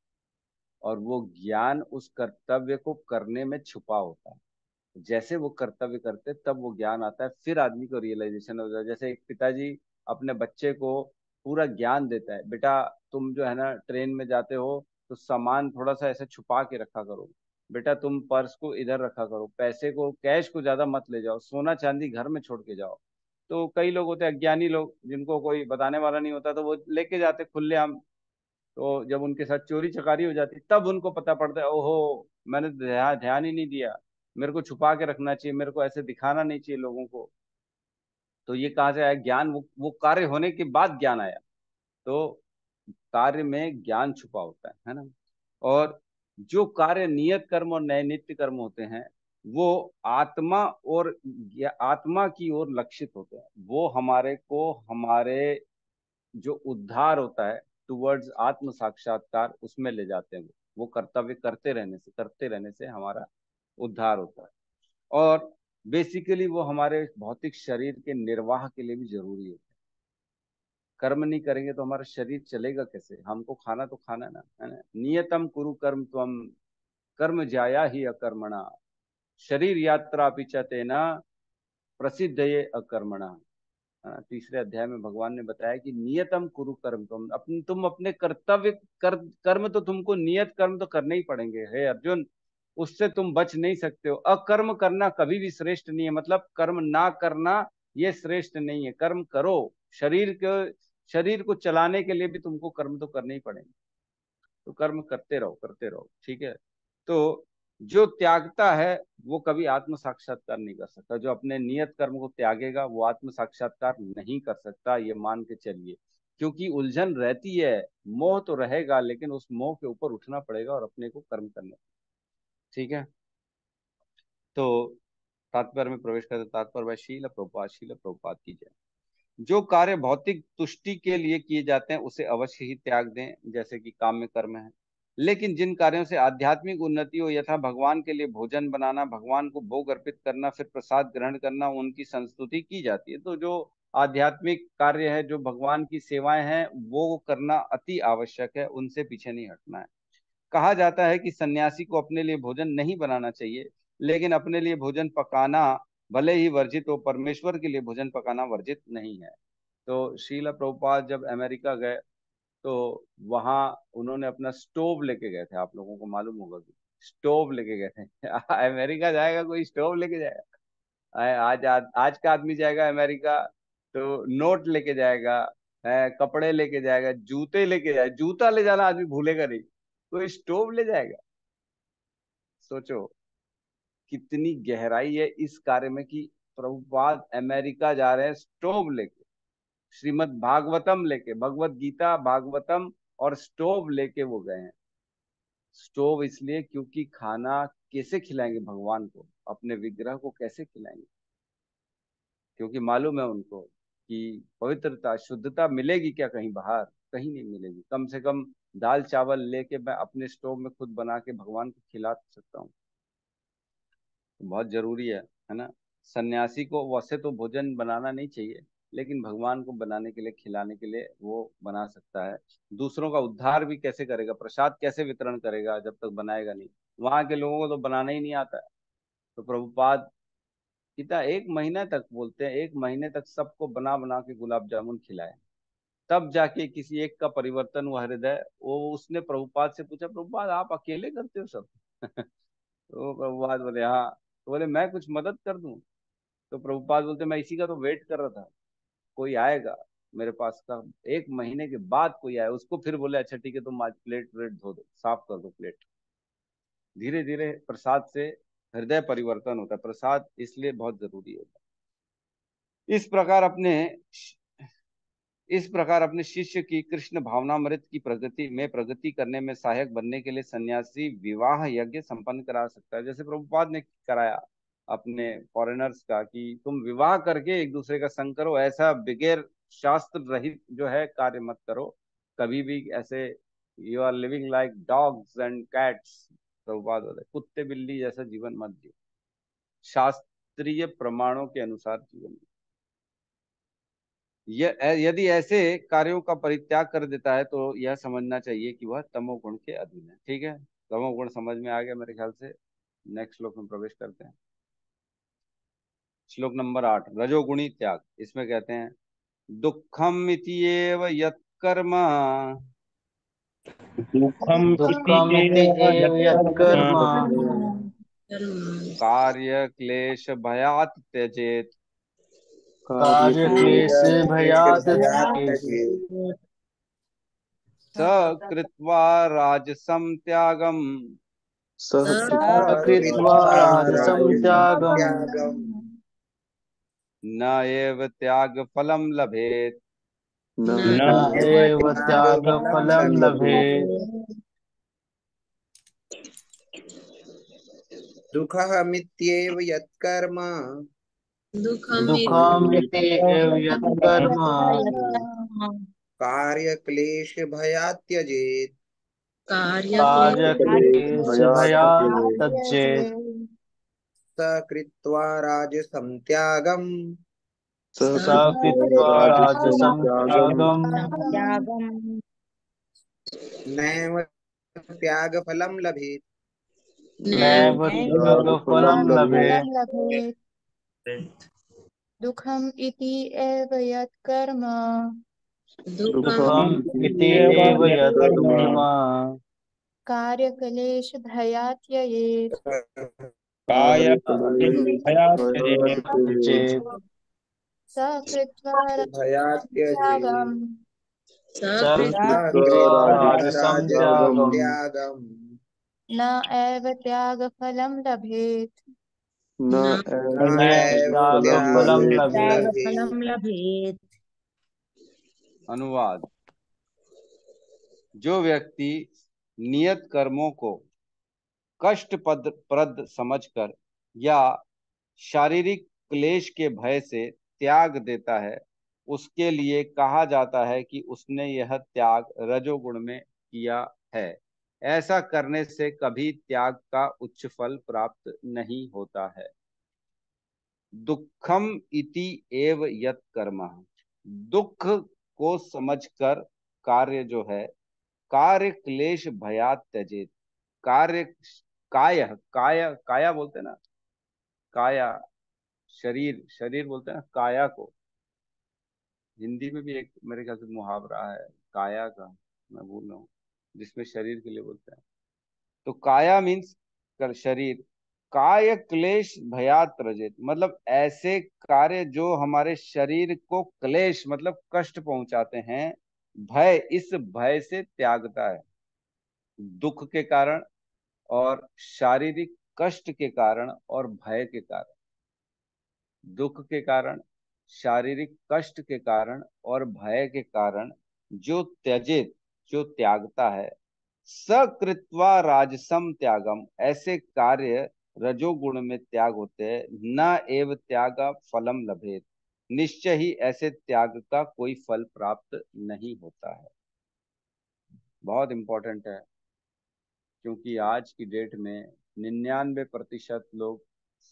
Speaker 1: और वो ज्ञान उस कर्तव्य को करने में छुपा होता है। जैसे वो कर्तव्य करते तब वो ज्ञान आता है, फिर आदमी को रियलाइजेशन होता है। जैसे एक पिताजी अपने बच्चे को पूरा ज्ञान देता है, बेटा तुम जो है ना ट्रेन में जाते हो तो सामान थोड़ा सा ऐसे छुपा के रखा करो, बेटा तुम पर्स को इधर रखा करो, पैसे को कैश को ज्यादा मत ले जाओ, सोना चांदी घर में छोड़ के जाओ। तो कई लोग होते हैं अज्ञानी लोग जिनको कोई बताने वाला नहीं होता, तो वो लेके जाते खुलेआम। तो जब उनके साथ चोरी चकारी हो जाती तब उनको पता पड़ता है, ओहो मैंने ध्यान ही नहीं दिया, मेरे को छुपा के रखना चाहिए, मेरे को ऐसे दिखाना नहीं चाहिए लोगों को। तो ये कहाँ से आया ज्ञान? वो कार्य होने के बाद ज्ञान आया। तो कार्य में ज्ञान छुपा होता है ना। और जो कार्य नियत कर्म और नैमित्तिक कर्म होते हैं वो आत्मा और आत्मा की ओर लक्षित होते हैं। वो हमारे को हमारे जो उद्धार होता है टुवर्ड्स आत्म साक्षात्कार उसमें ले जाते हैं। वो कर्तव्य करते रहने से हमारा उद्धार होता है। और बेसिकली वो हमारे भौतिक शरीर के निर्वाह के लिए भी जरूरी है। कर्म नहीं करेंगे तो हमारा शरीर चलेगा कैसे? हमको खाना तो खाना है ना। नियतम कुरु कर्म त्वम कर्म जाया ही अकर्मणा शरीर यात्रा पिचते न प्रसिद्ध ये अकर्मणा। है ना? तीसरे अध्याय में भगवान ने बताया कि नियतम कुरु कर्म तुम अपने कर्तव्य कर्म तो तुमको नियत कर्म तो करने ही पड़ेंगे हे अर्जुन। उससे तुम बच नहीं सकते हो। अकर्म करना कभी भी श्रेष्ठ नहीं है, मतलब कर्म ना करना ये श्रेष्ठ नहीं है। कर्म करो, शरीर को चलाने के लिए भी तुमको कर्म तो करने ही पड़ेंगे। तो कर्म करते रहो करते रहो, ठीक है। तो जो त्यागता है वो कभी आत्म साक्षात्कार नहीं कर सकता। जो अपने नियत कर्म को त्यागेगा वो आत्म साक्षात्कार नहीं कर सकता, ये मान के चलिए। क्योंकि उलझन रहती है, मोह तो रहेगा, लेकिन उस मोह के ऊपर उठना पड़ेगा और अपने को कर्म करना। ठीक है। तो तात्पर्य में प्रवेश करते तात्पर्य भाई शील प्रभुपाद की जय। जो कार्य भौतिक तुष्टि के लिए किए जाते हैं उसे अवश्य ही त्याग दें, जैसे कि काम्य कर्म है। लेकिन जिन कार्यों से आध्यात्मिक उन्नति हो, यथा भगवान के लिए भोजन बनाना, भगवान को भोग अर्पित करना, फिर प्रसाद ग्रहण करना, उनकी संस्तुति की जाती है। तो जो आध्यात्मिक कार्य है, जो भगवान की सेवाएं हैं, वो करना अति आवश्यक है, उनसे पीछे नहीं हटना है। कहा जाता है कि सन्यासी को अपने लिए भोजन नहीं बनाना चाहिए, लेकिन अपने लिए भोजन पकाना भले ही वर्जित हो, परमेश्वर के लिए भोजन पकाना वर्जित नहीं है। तो श्रील प्रभुपाद जब अमेरिका गए तो वहां उन्होंने अपना स्टोव लेके गए थे। आप लोगों को मालूम होगा कि स्टोव लेके गए थे। अमेरिका जाएगा कोई स्टोव लेके जाएगा? आज का आदमी जाएगा अमेरिका तो नोट लेके जाएगा, कपड़े लेके जाएगा, जूते लेके जाएगा। जूता ले जाना आदमी भूलेगा नहीं, कोई स्टोव ले जाएगा? सोचो कितनी गहराई है इस कार्य में कि प्रभुपाद अमेरिका जा रहे हैं स्टोव लेके, श्रीमद् भागवतम लेके, भगवत गीता भागवतम और स्टोव लेके वो गए हैं। स्टोव इसलिए क्योंकि खाना कैसे खिलाएंगे भगवान को, अपने विग्रह को कैसे खिलाएंगे? क्योंकि मालूम है उनको कि पवित्रता शुद्धता मिलेगी क्या कहीं बाहर? कहीं नहीं मिलेगी। कम से कम दाल चावल लेके मैं अपने स्टोव में खुद बना के भगवान को खिला सकता हूँ। बहुत जरूरी है ना। सन्यासी को वैसे तो भोजन बनाना नहीं चाहिए, लेकिन भगवान को बनाने के लिए खिलाने के लिए वो बना सकता है। दूसरों का उद्धार भी कैसे करेगा? प्रसाद कैसे वितरण करेगा जब तक बनाएगा नहीं? वहां के लोगों को तो बनाना ही नहीं आता है। तो प्रभुपाद कितना एक महीने तक बोलते हैं, एक महीने तक सबको बना बना के गुलाब जामुन खिलाए, तब जाके किसी एक का परिवर्तन हुआ हृदय। वो उसने प्रभुपाद से पूछा, प्रभुपाद आप अकेले करते हो सब? तो प्रभुपाद बोले हाँ। तो बोले मैं कुछ मदद कर दूं? तो प्रभुपाद बोलते मैं इसी का तो वेट कर रहा था, कोई आएगा मेरे पास का। एक महीने के बाद कोई आया, उसको फिर बोले अच्छा ठीक है तुम आज प्लेट व्लेट धो दो, साफ कर दो प्लेट। धीरे धीरे प्रसाद से हृदय परिवर्तन होता है। प्रसाद इसलिए बहुत जरूरी होता है। इस प्रकार अपने शिष्य की कृष्ण भावनामृत की प्रगति करने में सहायक बनने के लिए सन्यासी विवाह यज्ञ संपन्न करा सकता है, जैसे प्रभुपाद ने कराया। अपने फॉरेनर्स का कि तुम विवाह करके एक दूसरे का संग करो, ऐसा बगैर शास्त्र रहित जो है कार्य मत करो कभी भी ऐसे। You are living like dogs and cats, तो बात होता है, कुत्ते बिल्ली जैसा जीवन मत जियो, शास्त्रीय प्रमाणों के अनुसार जीवन। यदि ऐसे कार्यों का परित्याग कर देता है तो यह समझना चाहिए कि वह तमोगुण के अधीन है। ठीक है, तमोगुण समझ में आ गया मेरे ख्याल से। नेक्स्ट श्लोक में प्रवेश करते हैं। श्लोक नंबर 8, रजोगुणी त्याग। इसमें कहते हैं दुखम इत्येव यत्कर्म
Speaker 4: दुःखम् इति
Speaker 3: दुःखमिति
Speaker 4: एव
Speaker 3: एव यत्कर्म
Speaker 4: यत्कर्म
Speaker 1: कार्य क्लेश भयात् त्यजेत
Speaker 3: कार्यक्लेशभयात् त्यजेत्
Speaker 1: स कृत्वा राजसं त्यागम
Speaker 3: कृत्वा राजसं त्यागम्
Speaker 6: त्यागम्
Speaker 1: न एव त्याग फलम लभेत।
Speaker 4: न
Speaker 3: न एव त्यागफलं लभेत्।
Speaker 6: दुःखमित्येव यत्कर्म
Speaker 3: दुःखमिति एव यत्कर्म
Speaker 6: कार्यक्लेशभयात् त्यजेत्
Speaker 3: कार्यक्लेशभयात् त्यजेत्
Speaker 6: स कृत्वा राजसं त्यागम्
Speaker 3: स कृत्वा राजसं त्यागम्
Speaker 6: नैव त्यागफलं लभेत्।
Speaker 3: नैव त्यागफलं लभेत्।
Speaker 7: दुःखम् इति एव यत्कर्म
Speaker 3: दुःखम् इति एव यत्कर्म
Speaker 7: कार्यक्लेशभयात् त्यजेत्
Speaker 4: काय भयात्
Speaker 3: त्यजेत्
Speaker 7: स कृत्वा
Speaker 6: भयात् त्यजेत्
Speaker 7: त्यागम्
Speaker 3: स
Speaker 6: स
Speaker 3: कृत्वा
Speaker 6: कृत्वा
Speaker 3: राजसं
Speaker 6: राजसं
Speaker 3: त्यागम्
Speaker 6: त्यागम्
Speaker 7: न एव त्यागफलं लभेत्
Speaker 6: न
Speaker 3: न
Speaker 6: एव
Speaker 3: त्यागफलं
Speaker 6: त्यागफलं
Speaker 3: लभेत्।
Speaker 6: लभेत्।
Speaker 1: अनुवाद। जो व्यक्ति नियत कर्मों को कष्ट प्रद समझकर या शारीरिक क्लेश के भय से त्याग देता है, उसके लिए कहा जाता है कि उसने यह त्याग रजोगुण में किया है। ऐसा करने से कभी त्याग का उच्च फल प्राप्त नहीं होता है। दुखम इति एव यत् कर्म, दुख को समझकर कार्य जो है, कार्य क्लेश भयात त्यजेत, कार्य काया काया बोलते हैं ना, काया शरीर, शरीर बोलते हैं ना काया को। हिंदी में भी एक मेरे ख्याल से मुहावरा है काया का, मैं भूल रहा हूँ, जिसमें शरीर के लिए बोलते हैं। तो काया मीन्स शरीर, काय क्लेश भयात रजित, मतलब ऐसे कार्य जो हमारे शरीर को क्लेश मतलब कष्ट पहुंचाते हैं, भय, इस भय से त्यागता है। दुख के कारण और शारीरिक कष्ट के कारण और भय के कारण, दुख के कारण, शारीरिक कष्ट के कारण और भय के कारण जो त्यजित, जो त्यागता है, सकृत्वा राजसम त्यागम, ऐसे कार्य रजोगुण में त्याग होते हैं। न एव त्याग फलम लभेत, निश्चय ही ऐसे त्याग का कोई फल प्राप्त नहीं होता है। बहुत इंपॉर्टेंट है, क्योंकि आज की डेट में 99% लोग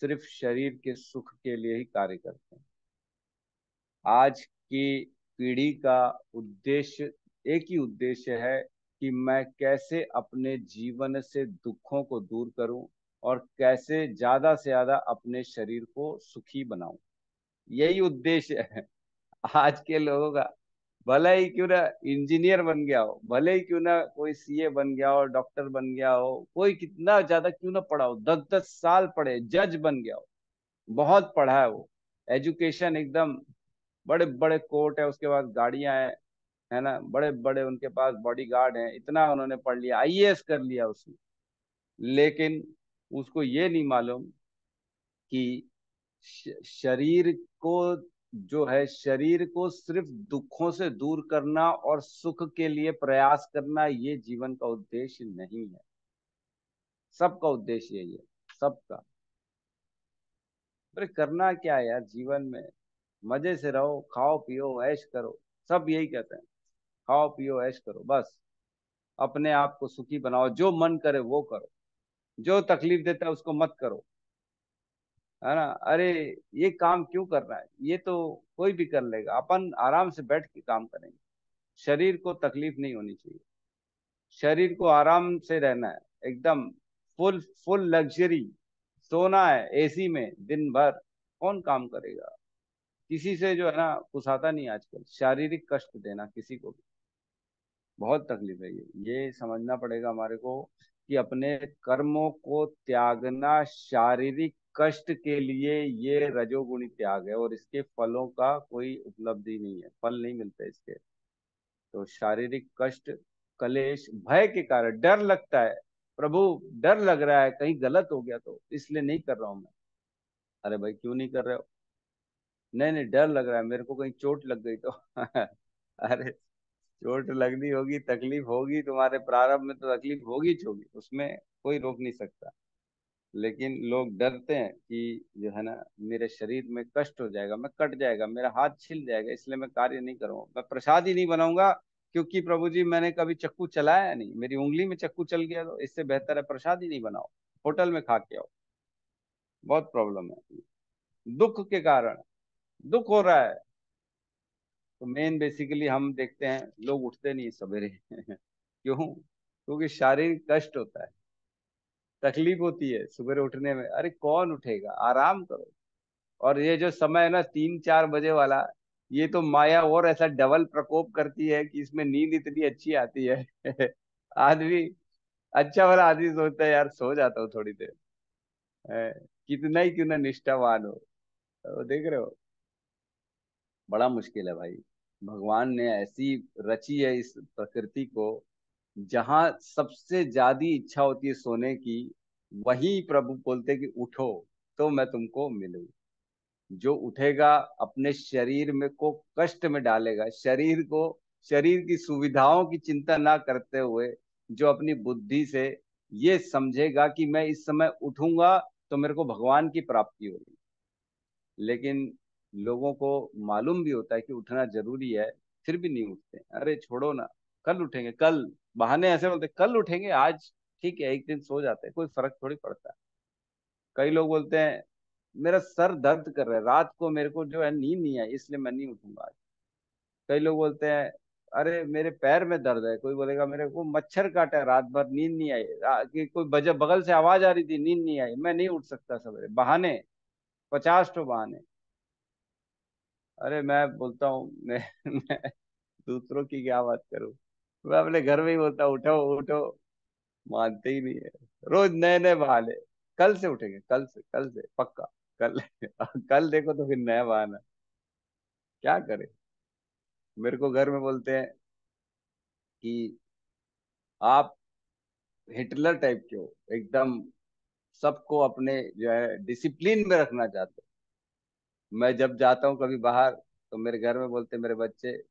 Speaker 1: सिर्फ शरीर के सुख के लिए ही कार्य करते हैं। आज की पीढ़ी का उद्देश्य, एक ही उद्देश्य है कि मैं कैसे अपने जीवन से दुखों को दूर करूं और कैसे ज्यादा से ज्यादा अपने शरीर को सुखी बनाऊं। यही उद्देश्य है आज के लोगों का। भले ही क्यों ना इंजीनियर बन गया हो, भले ही क्यों ना कोई सीए बन गया हो, डॉक्टर बन गया हो, कोई कितना ज्यादा क्यों ना पढ़ा हो, 10-10 साल पढ़े, जज बन गया हो, बहुत पढ़ा है वो, एजुकेशन एकदम, बड़े बड़े कोर्ट है, उसके बाद गाड़ियां हैं, है ना, बड़े बड़े उनके पास बॉडीगार्ड हैं, इतना उन्होंने पढ़ लिया, आईएएस कर लिया उसने, लेकिन उसको ये नहीं मालूम कि शरीर को, जो है शरीर को सिर्फ दुखों से दूर करना और सुख के लिए प्रयास करना, ये जीवन का उद्देश्य नहीं है। सबका उद्देश्य यही है, सबका। अरे करना क्या है यार जीवन में, मजे से रहो, खाओ पियो ऐश करो, सब यही कहते हैं, खाओ पियो ऐश करो बस। अपने आप को सुखी बनाओ, जो मन करे वो करो, जो तकलीफ देता है उसको मत करो, है ना। अरे ये काम क्यों कर रहा है, ये तो कोई भी कर लेगा, अपन आराम से बैठ के काम करेंगे। शरीर को तकलीफ नहीं होनी चाहिए, शरीर को आराम से रहना है, एकदम फुल फुल लग्जरी, सोना है एसी में दिन भर, कौन काम करेगा। किसी से जो है ना कुछ नहीं आजकल, शारीरिक कष्ट देना किसी को भी बहुत तकलीफ है। ये समझना पड़ेगा हमारे को कि अपने कर्मों को त्यागना शारीरिक कष्ट के लिए, ये रजोगुणी त्याग है और इसके फलों का कोई उपलब्धि नहीं है, फल नहीं मिलते इसके। तो शारीरिक कष्ट, कलेश, भय के कारण, डर लगता है, प्रभु डर लग रहा है कहीं गलत हो गया तो इसलिए नहीं कर रहा हूं मैं। अरे भाई क्यों नहीं कर रहे हो? नहीं नहीं डर लग रहा है मेरे को, कहीं चोट लग गई तो अरे चोट लगनी होगी, तकलीफ होगी, तुम्हारे प्रारंभ में तो तकलीफ होगी होगी, उसमें कोई रोक नहीं सकता। लेकिन लोग डरते हैं कि जो है ना मेरे शरीर में कष्ट हो जाएगा, मैं कट जाएगा, मेरा हाथ छिल जाएगा, इसलिए मैं कार्य नहीं करूंगा, मैं प्रसाद ही नहीं बनाऊंगा, क्योंकि प्रभु जी मैंने कभी चक्कू चलाया नहीं, मेरी उंगली में चक्कू चल गया, तो इससे बेहतर है प्रसाद ही नहीं बनाओ, होटल में खा के आओ। बहुत प्रॉब्लम है दुख के कारण, दुख हो रहा है। तो मेन बेसिकली हम देखते हैं लोग उठते नहीं सवेरे क्यों? क्योंकि शारीरिक कष्ट होता है, तकलीफ होती है सुबह उठने में, अरे कौन उठेगा, आराम करो। और ये जो समय है ना 3-4 बजे वाला, ये तो माया और ऐसा डबल प्रकोप करती है कि इसमें नींद इतनी अच्छी आती है आदमी, अच्छा वाला आदमी सोचता है यार सो जाता हूँ थोड़ी देर, कितना ही क्यों ना निष्ठावान हो। तो देख रहे हो, बड़ा मुश्किल है भाई। भगवान ने ऐसी रची है इस प्रकृति को, जहां सबसे ज्यादा इच्छा होती है सोने की, वही प्रभु बोलते कि उठो तो मैं तुमको मिलूं। जो उठेगा अपने शरीर में को कष्ट में डालेगा, शरीर को, शरीर की सुविधाओं की चिंता ना करते हुए, जो अपनी बुद्धि से ये समझेगा कि मैं इस समय उठूंगा तो मेरे को भगवान की प्राप्ति होगी। लेकिन लोगों को मालूम भी होता है कि उठना जरूरी है, फिर भी नहीं उठते। अरे छोड़ो ना, कल उठेंगे, कल, बहाने ऐसे बोलते कल उठेंगे, आज ठीक है एक दिन सो जाते हैं, कोई फर्क थोड़ी पड़ता है। कई लोग बोलते हैं मेरा सर दर्द कर रहा है, रात को मेरे को जो है नींद नहीं आई इसलिए मैं नहीं उठूंगा आज। कई लोग बोलते हैं अरे मेरे पैर में दर्द है, कोई बोलेगा मेरे को मच्छर काटा है, रात भर नींद नहीं आई, कि कोई बगल से आवाज आ रही थी, नींद नहीं आई, मैं नहीं उठ सकता सवेरे। बहाने, 50 बहाने। अरे मैं बोलता हूँ मैं दूसरों की क्या बात करूं, मैं अपने घर में ही बोलता हूँ उठो उठो, मानते ही नहीं है। रोज नए नए बहाने, कल से उठेंगे, कल से पक्का, कल कल देखो तो फिर नया बहाना, क्या करें। मेरे को घर में बोलते हैं कि आप हिटलर टाइप के हो, एकदम सबको अपने जो है डिसिप्लिन में रखना चाहते हो। मैं जब जाता हूँ कभी बाहर, तो मेरे घर में बोलते हैं मेरे बच्चे,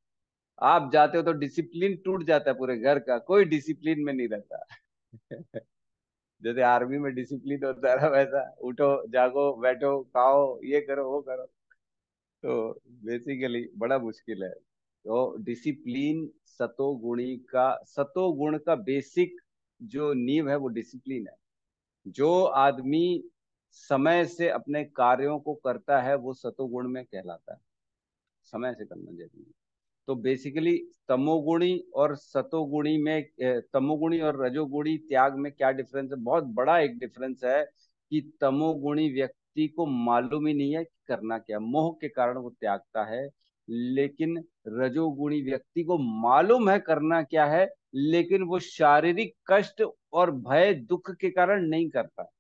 Speaker 1: आप जाते हो तो डिसिप्लिन टूट जाता है पूरे घर का, कोई डिसिप्लिन में नहीं रहता जैसे आर्मी में डिसिप्लिन होता है ना, वैसा उठो जागो बैठो खाओ ये करो वो करो। तो बेसिकली बड़ा मुश्किल है। तो डिसिप्लिन सतोगुण का बेसिक जो नींव है वो डिसिप्लिन है। जो आदमी समय से अपने कार्यों को करता है वो सतोगुण में कहलाता है, समय से करना जरूरी है। तो बेसिकली तमोगुणी और सतोगुणी में तमोगुणी और रजोगुणी त्याग में क्या डिफरेंस है? बहुत बड़ा एक डिफरेंस है कि तमोगुणी व्यक्ति को मालूम ही नहीं है कि करना क्या, मोह के कारण वो त्यागता है। लेकिन रजोगुणी व्यक्ति को मालूम है करना क्या है, लेकिन वो शारीरिक कष्ट और भय दुख के कारण नहीं करता।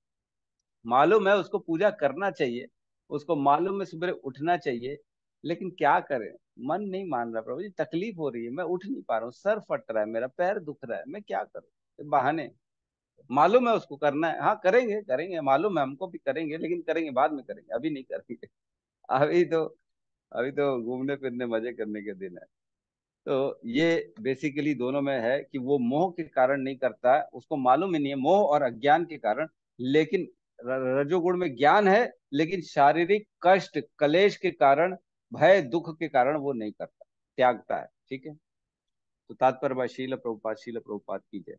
Speaker 1: मालूम है उसको पूजा करना चाहिए, उसको मालूम है सुबह उठना चाहिए, लेकिन क्या करें, मन नहीं मान रहा, प्रभु जी तकलीफ हो रही है, मैं उठ नहीं पा रहा हूँ, सर फट रहा है, मेरा पैर दुख रहा है, मैं क्या करूँ। ये बहाने। मालूम है उसको करना है, हाँ करेंगे करेंगे, मालूम है हमको भी करेंगे, लेकिन करेंगे बाद में करेंगे, अभी नहीं करेंगे अभी तो, अभी तो घूमने फिरने मजे करने के दिन है। तो ये बेसिकली दोनों में है कि वो मोह के कारण नहीं करता है, उसको मालूम ही नहीं है, मोह और अज्ञान के कारण। लेकिन रजोगुण में ज्ञान है, लेकिन शारीरिक कष्ट कलेश के कारण, भय दुख के कारण वो नहीं करता, त्यागता है। ठीक है, तो तात्पर्य शील प्रभुपाद की जय।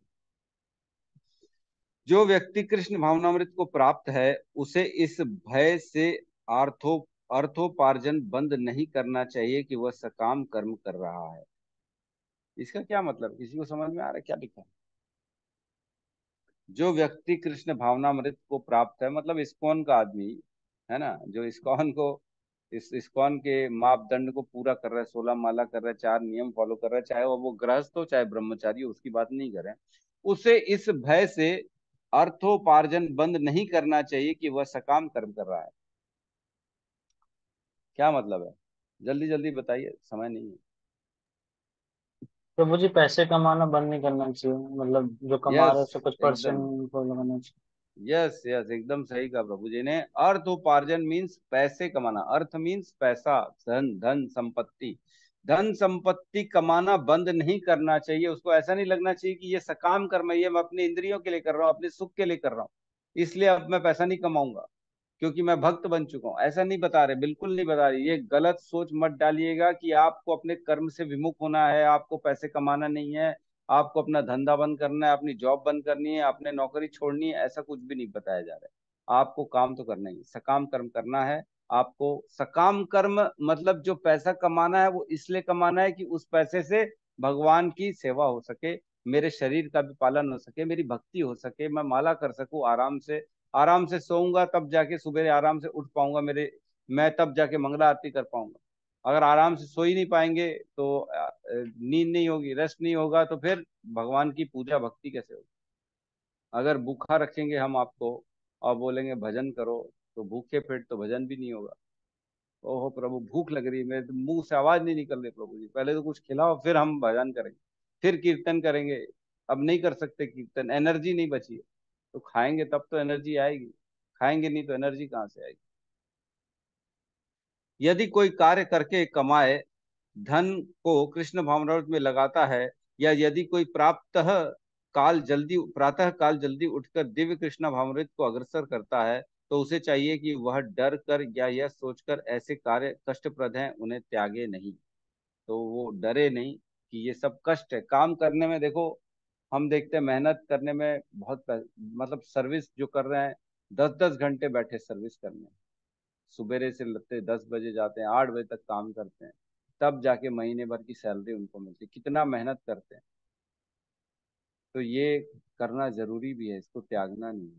Speaker 1: जो व्यक्ति कृष्ण भावनामृत को प्राप्त है, उसे इस भय से अर्थोपार्जन बंद नहीं करना चाहिए कि वह सकाम कर्म कर रहा है। इसका क्या मतलब, किसी को समझ में आ रहा है क्या लिखा है? जो व्यक्ति कृष्ण भावनामृत को प्राप्त है, मतलब इस्कॉन का आदमी है ना, जो इस्कॉन को, इस इस्कॉन के मापदंड को पूरा कर रहा है, 16 माला कर रहा है, 4 नियम फॉलो कर रहा है, चाहे वो गृहस्थ हो चाहे ब्रह्मचारी हो, उसकी बात नहीं करें, उसे इस भय से अर्थोपार्जन बंद नहीं करना चाहिए कि वह सकाम कर्म कर रहा है। क्या मतलब है, जल्दी जल्दी बताइए, समय नहीं है।
Speaker 3: तो मुझे पैसे कमाना बंद नहीं करना चाहिए, मतलब जो कमा रहे हैं
Speaker 1: यस,
Speaker 3: उससे कुछ
Speaker 1: एकदम,
Speaker 3: परसेंट को लगाना चाहिए।
Speaker 1: यस यस, एकदम सही कहा प्रभु जी ने। अर्थोपार्जन मीन्स पैसे कमाना, अर्थ मीन्स पैसा, धन, धन संपत्ति। धन संपत्ति कमाना बंद नहीं करना चाहिए। उसको ऐसा नहीं लगना चाहिए कि ये सकाम कर्म है, ये मैं अपनी इंद्रियों के लिए कर रहा हूँ, अपने सुख के लिए कर रहा हूँ, इसलिए अब मैं पैसा नहीं कमाऊंगा क्योंकि मैं भक्त बन चुका हूँ। ऐसा नहीं बता रहे, बिल्कुल नहीं बता रहे। ये गलत सोच मत डालिएगा कि आपको अपने कर्म से विमुख होना है, आपको पैसे कमाना नहीं है, आपको अपना धंधा बंद करना है, अपनी जॉब बंद करनी है, अपने नौकरी छोड़नी है, ऐसा कुछ भी नहीं बताया जा रहा है। आपको काम तो करना ही है, सकाम कर्म करना है आपको। सकाम कर्म मतलब जो पैसा कमाना है वो इसलिए कमाना है कि उस पैसे से भगवान की सेवा हो सके, मेरे शरीर का भी पालन हो सके, मेरी भक्ति हो सके, मैं माला कर सकूं आराम से। आराम से सोऊंगा तब जाके सुबह आराम से उठ पाऊंगा, मैं तब जाके मंगला आरती कर पाऊंगा। अगर आराम से सो ही नहीं पाएंगे तो नींद नहीं होगी, रेस्ट नहीं होगा, तो फिर भगवान की पूजा भक्ति कैसे होगी? अगर भूखा रखेंगे हम आपको और बोलेंगे भजन करो, तो भूखे पेट तो भजन भी नहीं होगा। ओहो प्रभु, भूख लग रही है, मेरे तो मुंह से आवाज नहीं निकल रही, प्रभु जी पहले तो कुछ खिलाओ, फिर हम भजन करेंगे, फिर कीर्तन करेंगे। अब नहीं कर सकते कीर्तन, एनर्जी नहीं बची है। तो खाएंगे तब तो एनर्जी आएगी, खाएंगे नहीं तो एनर्जी कहाँ से आएगी? यदि कोई कार्य करके कमाए धन को कृष्ण भावनामृत में लगाता है, या यदि कोई प्रातः काल जल्दी उठकर दिव्य कृष्ण भावनामृत को अग्रसर करता है, तो उसे चाहिए कि वह डर कर या यह सोचकर ऐसे कार्य कष्टप्रद हैं उन्हें त्यागे नहीं। तो वो डरे नहीं कि ये सब कष्ट है काम करने में। देखो, हम देखते हैं मेहनत करने में बहुत मतलब सर्विस जो कर रहे हैं, 10-10 घंटे बैठे सर्विस करने, सुबेरे से लगते 10 बजे जाते हैं, 8 बजे तक काम करते हैं, तब जाके महीने भर की सैलरी उनको मिलती है। कितना मेहनत करते हैं। तो ये करना जरूरी भी है, इसको त्यागना नहीं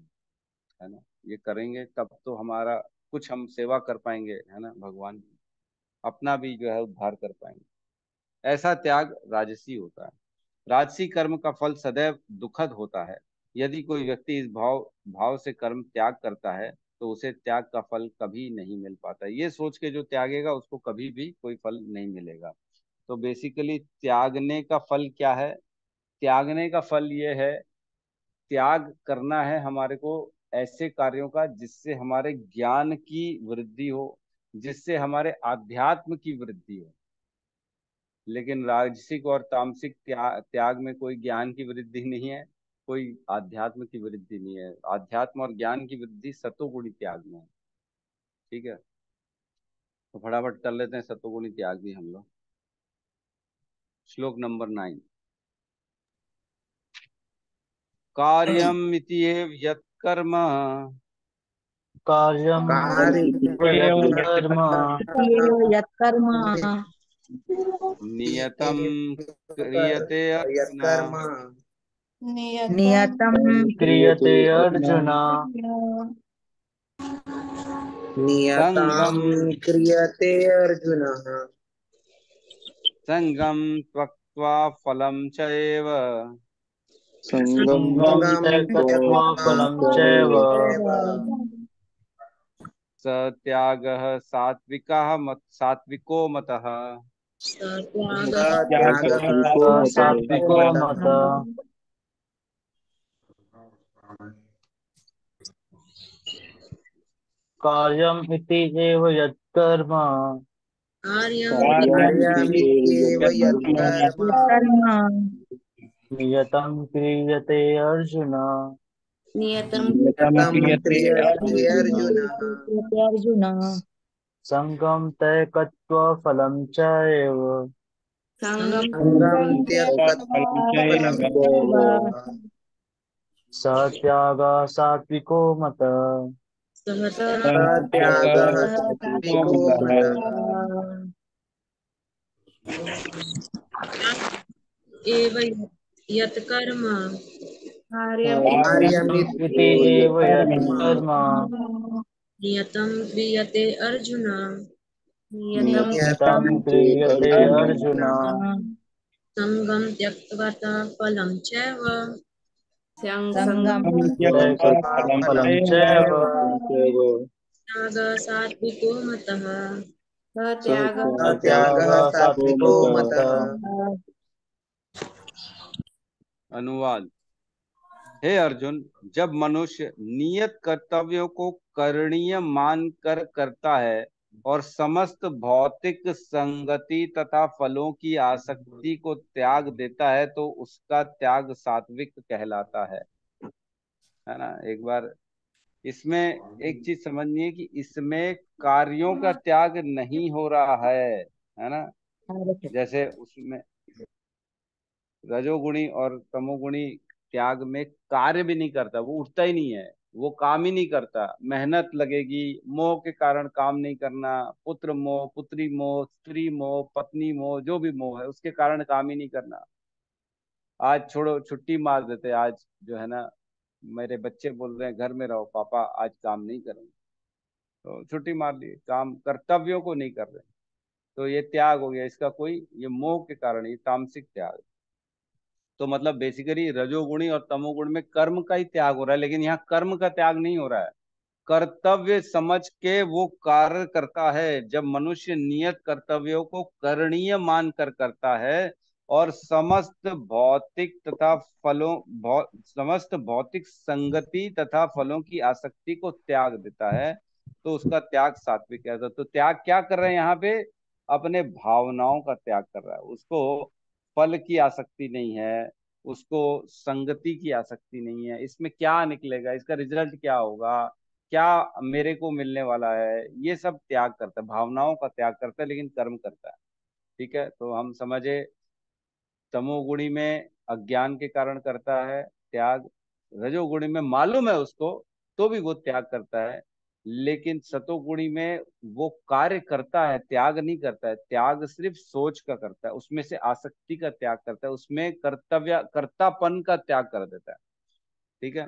Speaker 1: है ना। ये करेंगे तब तो हमारा कुछ हम सेवा कर पाएंगे, है ना, भगवान की, अपना भी जो है उद्धार कर पाएंगे। ऐसा त्याग राजसी होता है। राजसी कर्म का फल सदैव दुखद होता है। यदि कोई व्यक्ति इस भाव भाव से कर्म त्याग करता है, तो उसे त्याग का फल कभी नहीं मिल पाता। ये सोच के जो त्यागेगा उसको कभी भी कोई फल नहीं मिलेगा। तो बेसिकली त्यागने का फल क्या है? त्यागने का फल ये है, त्याग करना है हमारे को ऐसे कार्यों का जिससे हमारे ज्ञान की वृद्धि हो, जिससे हमारे आध्यात्म की वृद्धि हो। लेकिन राजसिक और तामसिक त्याग में कोई ज्ञान की वृद्धि नहीं है, कोई आध्यात्म की वृद्धि नहीं है। आध्यात्म और ज्ञान की वृद्धि सतोगुणी त्याग में है। ठीक है, तो फटाफट कर लेते हैं सतोगुणी त्याग भी हम लोग। श्लोक नंबर 9। कार्यम इति एव यत् कर्म
Speaker 3: कार्यम
Speaker 6: कार्य
Speaker 3: कर्म
Speaker 7: यत्कर्म
Speaker 1: नियतम क्रियते अर्जुन
Speaker 6: यत्कर्म
Speaker 7: नियतं
Speaker 3: क्रियते अर्जुन
Speaker 6: नियतां
Speaker 1: संगम
Speaker 6: क्रियते अर्जुन
Speaker 1: संगम त्यक्त्वा फलं च एव
Speaker 3: संगम
Speaker 6: संगं
Speaker 3: त्यक्त्वा
Speaker 6: त्यक्त्वा
Speaker 3: फलं चैव
Speaker 6: फलं चैव
Speaker 1: स त्यागः सात्विको मतः।
Speaker 6: स त्यागः
Speaker 3: सात्विको मत। कार्यम इति एव यत्कर्म
Speaker 6: कार्यमित्येव यत्कर्म
Speaker 3: नियतं क्रियते अर्जुन
Speaker 2: नियतं
Speaker 4: नियतं
Speaker 6: तं
Speaker 4: क्रियते
Speaker 6: क्रियते
Speaker 4: अर्जुन
Speaker 6: अर्जुन
Speaker 7: अर्जुन
Speaker 3: संगम त्यक्त्वा फलं च एव
Speaker 2: संगम
Speaker 6: सङ्गं
Speaker 4: फलं
Speaker 6: त्यक्त्वा
Speaker 4: चैव
Speaker 3: स त्यागः सात्विको मतः
Speaker 6: त्यागः
Speaker 4: त्यागः
Speaker 6: सात्विको
Speaker 4: मतः
Speaker 6: मतः
Speaker 8: एव यत् कर्म
Speaker 2: कार्यम्
Speaker 3: कार्यमिति
Speaker 6: कार्यमित्येव
Speaker 3: एव यत्
Speaker 6: यत्कर्म
Speaker 3: कर्म
Speaker 8: नियतं क्रियते अर्जुन
Speaker 2: नियतं
Speaker 3: नियतं
Speaker 6: नियतं
Speaker 3: क्रियते अर्जुन
Speaker 6: अर्जुन
Speaker 8: सङ्गं त्यक्त्वा फलं चैव
Speaker 2: संगम
Speaker 7: संगम
Speaker 4: त्यक्त्वा
Speaker 3: त्यक्त्वा
Speaker 4: फलं
Speaker 3: फलं
Speaker 4: चैव
Speaker 3: चैव
Speaker 8: त्यागः सात्विको मतः
Speaker 2: त्याग
Speaker 6: त्यागः
Speaker 3: त्यागः
Speaker 6: सात्विको
Speaker 3: सात्विको
Speaker 6: मतः
Speaker 3: मतः।
Speaker 1: अनुवाद। हे अर्जुन, जब मनुष्य नियत कर्तव्यों को करणीय मानकर करता है और समस्त भौतिक संगति तथा फलों की आसक्ति को त्याग देता है तो उसका त्याग सात्विक कहलाता है ना। एक बार इसमें एक चीज समझनी कि इसमें कार्यों का त्याग नहीं हो रहा है ना। जैसे उसमें रजोगुणी और तमोगुणी त्याग में कार्य भी नहीं करता, वो उठता ही नहीं है, वो काम ही नहीं करता। मेहनत लगेगी, मोह के कारण काम नहीं करना, पुत्र मोह, पुत्री मोह, स्त्री मोह, पत्नी मोह, जो भी मोह है उसके कारण काम ही नहीं करना। आज छोड़ो, छुट्टी मार देते, आज जो है ना मेरे बच्चे बोल रहे हैं घर में रहो पापा, आज काम नहीं करेंगे, तो छुट्टी मार ली, काम कर्तव्यों को नहीं कर रहे। तो ये त्याग हो गया इसका, कोई ये मोह के कारण, ये तामसिक त्याग। तो मतलब बेसिकली रजोगुणी और तमोगुण में कर्म का ही त्याग हो रहा है, लेकिन यहाँ कर्म का त्याग नहीं हो रहा है, कर्तव्य समझ के वो कार्य करता है। जब मनुष्य नियत कर्तव्यों को करणीय मान कर करता है और समस्त भौतिक संगति तथा फलों की आसक्ति को त्याग देता है तो उसका त्याग सात्विक है। तो त्याग क्या कर रहे हैं यहाँ पे? अपने भावनाओं का त्याग कर रहा है। उसको फल की आसक्ति नहीं है, उसको संगति की आसक्ति नहीं है, इसमें क्या निकलेगा, इसका रिजल्ट क्या होगा, क्या मेरे को मिलने वाला है, ये सब त्याग करता है, भावनाओं का त्याग करता है, लेकिन कर्म करता है। ठीक है, तो हम समझे तमोगुणी में अज्ञान के कारण करता है त्याग, रजोगुणी में मालूम है उसको तो भी वो त्याग करता है, लेकिन सतोगुणी में वो कार्य करता है, त्याग नहीं करता है। त्याग सिर्फ सोच का करता है, उसमें से आसक्ति का त्याग करता है, उसमें कर्तापन का त्याग कर देता है। ठीक है,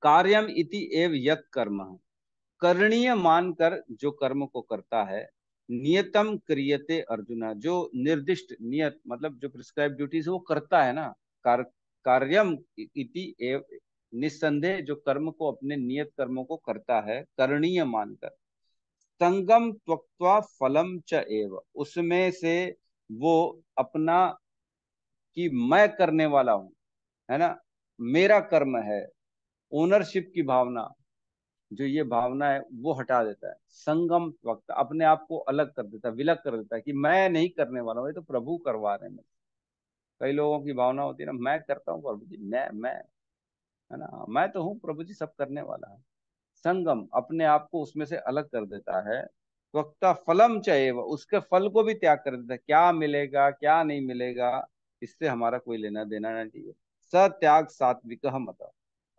Speaker 1: कार्यम इति एव यत् कर्म, करणीय मानकर जो कर्म को करता है। नियतम क्रियते अर्जुना, जो निर्दिष्ट नियत मतलब जो प्रिस्क्राइब ड्यूटीज वो करता है ना। कार्यम इति एव, निस्संदेह जो कर्म को, अपने नियत कर्मों को करता है करणीय मानकर। संगम त्यक्त्वा फलम च एव, उसमें से वो अपना कि मैं करने वाला हूं, है ना, मेरा कर्म है, ओनरशिप की भावना, जो ये भावना है वो हटा देता है। संगम वक्त अपने आप को अलग कर देता है, विलग कर देता है कि मैं नहीं करने वाला हूँ, ये तो प्रभु करवा रहे हैं मेरे। कई लोगों की भावना होती है ना, मैं करता हूँ प्रभु जी, मैं, है ना, मैं तो हूँ प्रभु जी, सब करने वाला है। संगम अपने आप को उसमें से अलग कर देता है। वक्ता फलम चाहिए, उसके फल को भी त्याग कर देता है, क्या मिलेगा क्या नहीं मिलेगा इससे हमारा कोई लेना देना नहीं चाहिए। सत्याग सात्विक मत,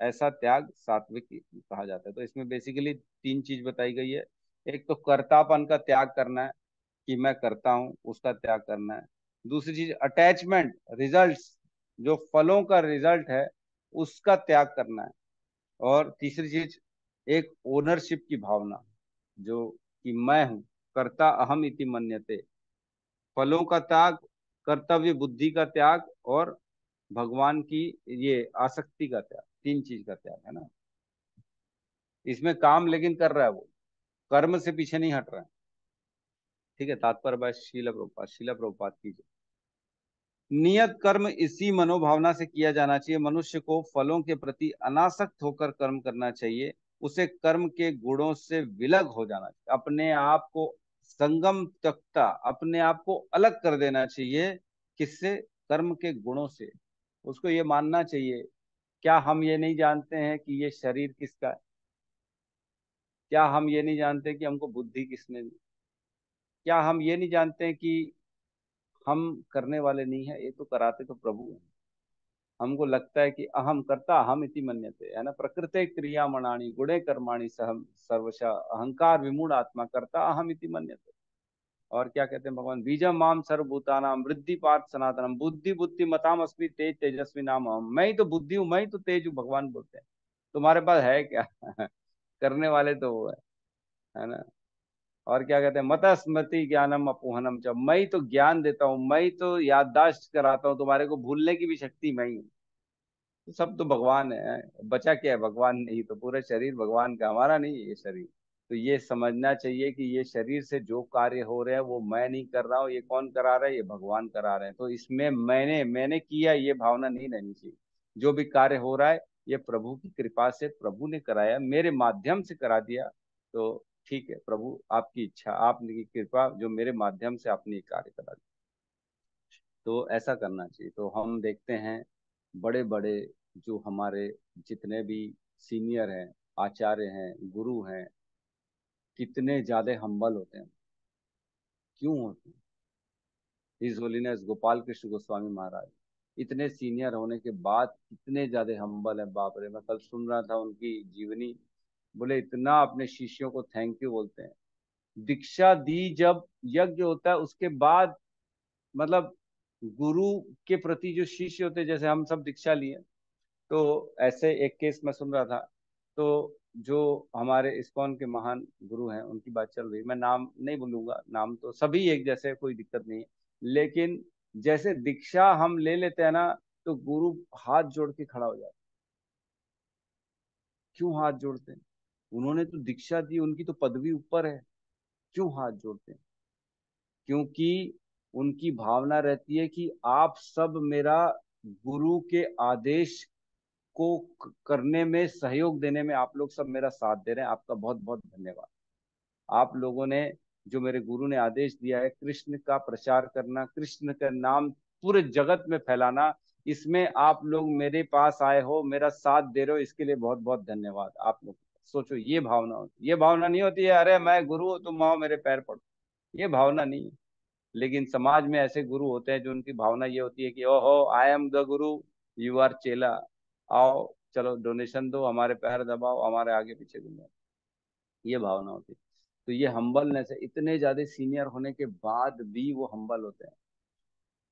Speaker 1: ऐसा त्याग सात्विक कहा जाता है। तो इसमें बेसिकली तीन चीज बताई गई है। एक तो कर्तापन का त्याग करना है, कि मैं करता हूं, उसका त्याग करना है। दूसरी चीज अटैचमेंट, रिजल्ट्स, जो फलों का रिजल्ट है उसका त्याग करना है। और तीसरी चीज एक ओनरशिप की भावना, जो कि मैं हूं, कर्ता अहम इति मन्यते। फलों का त्याग, कर्तव्य बुद्धि का त्याग, और भगवान की ये आसक्ति का त्याग, तीन चीज का त्याग है ना। इसमें काम लेकिन कर रहा है वो, कर्म से पीछे नहीं हट रहा है। ठीक है, तात्पर्य बाय शीला प्रभुपाद की। नियत कर्म इसी मनोभावना से किया जाना चाहिए। मनुष्य को फलों के प्रति अनासक्त होकर कर्म करना चाहिए, उसे कर्म के गुणों से विलग हो जाना चाहिए, अपने आप को संगम तकता, अपने आप को अलग कर देना चाहिए। किससे? कर्म के गुणों से। उसको ये मानना चाहिए क्या हम ये नहीं जानते हैं कि ये शरीर किसका है? क्या हम ये नहीं जानते कि हमको बुद्धि किसने दी? क्या हम ये नहीं जानते कि हम करने वाले नहीं है, ये तो कराते तो प्रभु हैं। हमको लगता है कि अहम करता अहम इति मन्यते, है ना, प्रकृते क्रियामणानि गुणे कर्माणि सहम सर्वशः अहंकार विमूढ़ आत्मा करता अहम इति मन्यते। और क्या कहते हैं भगवान, बीजम माम सर्वभूतानाम वृद्धि पार्थ सनातनम बुद्धि बुद्धि मताम अस्मि तेज तेजस्वी नाम अहम। मैं ही तो बुद्धि हूँ, मैं ही तो तेज हूँ, भगवान बोलते हैं। तुम्हारे पास है क्या? करने वाले तो वो है ना। और क्या कहते हैं, मत स्मृति ज्ञानम अपोहनम च, मैं ही तो ज्ञान देता हूँ, मैं ही तो याददाश्त कराता हूँ, तुम्हारे को भूलने की भी शक्ति मैं ही हूँ। तो सब तो भगवान है, बचा क्या है? भगवान नहीं तो पूरा शरीर भगवान का, हमारा नहीं है ये शरीर। तो ये समझना चाहिए कि ये शरीर से जो कार्य हो रहे हैं वो मैं नहीं कर रहा हूँ, ये कौन करा रहा है? ये भगवान करा रहे हैं। तो इसमें मैंने किया ये भावना नहीं रहनी चाहिए। जो भी कार्य हो रहा है ये प्रभु की कृपा से प्रभु ने कराया, मेरे माध्यम से करा दिया। तो ठीक है प्रभु, आपकी इच्छा, आपकी कृपा, जो मेरे माध्यम से आपने ये कार्य करा दिया। तो ऐसा करना चाहिए। तो हम देखते हैं बड़े बड़े जो हमारे जितने भी सीनियर हैं, आचार्य हैं, गुरु हैं, कितने ज्यादा हम्बल होते हैं। क्यों होते हैं? हिज होलीनेस गोपाल कृष्ण गोस्वामी महाराज इतने सीनियर होने के बाद कितने ज्यादा हम्बल है, बाप रे। मैं कल सुन रहा था उनकी जीवनी, बोले इतना अपने शिष्यों को थैंक यू बोलते हैं। दीक्षा दी जब, यज्ञ होता है उसके बाद, मतलब गुरु के प्रति जो शिष्य होते हैं, जैसे हम सब दीक्षा लिए, तो ऐसे एक केस मैं सुन रहा था। तो जो हमारे इस्कॉन के महान गुरु हैं उनकी बात चल रही, मैं नाम नहीं बोलूंगा, नाम तो सभी एक जैसे, कोई दिक्कत नहीं है। लेकिन जैसे दीक्षा हम ले लेते हैं ना, तो गुरु हाथ जोड़ के खड़ा हो जाता है। क्यों हाथ जोड़ते हैं? उन्होंने तो दीक्षा दी, उनकी तो पदवी ऊपर है, क्यों हाथ जोड़ते हैं? क्योंकि उनकी भावना रहती है कि आप सब मेरा गुरु के आदेश को करने में, सहयोग देने में आप लोग सब मेरा साथ दे रहे हैं, आपका बहुत बहुत धन्यवाद। आप लोगों ने, जो मेरे गुरु ने आदेश दिया है कृष्ण का प्रचार करना, कृष्ण का नाम पूरे जगत में फैलाना, इसमें आप लोग मेरे पास आए हो, मेरा साथ दे रहे हो, इसके लिए बहुत बहुत धन्यवाद आप लोग। सोचो, ये भावना होती, ये भावना नहीं होती है अरे मैं गुरु हूं तुम आओ मेरे पैर पड़ो, ये भावना नहीं है। लेकिन समाज में ऐसे गुरु होते हैं जो उनकी भावना ये होती है कि ओहो I am the Guru, you are चेला, आओ चलो डोनेशन दो, हमारे पैर दबाओ, हमारे आगे पीछे घूमो, ये भावना होती है। तो ये हम्बलनेस है, इतने ज्यादा सीनियर होने के बाद भी वो हम्बल होते हैं।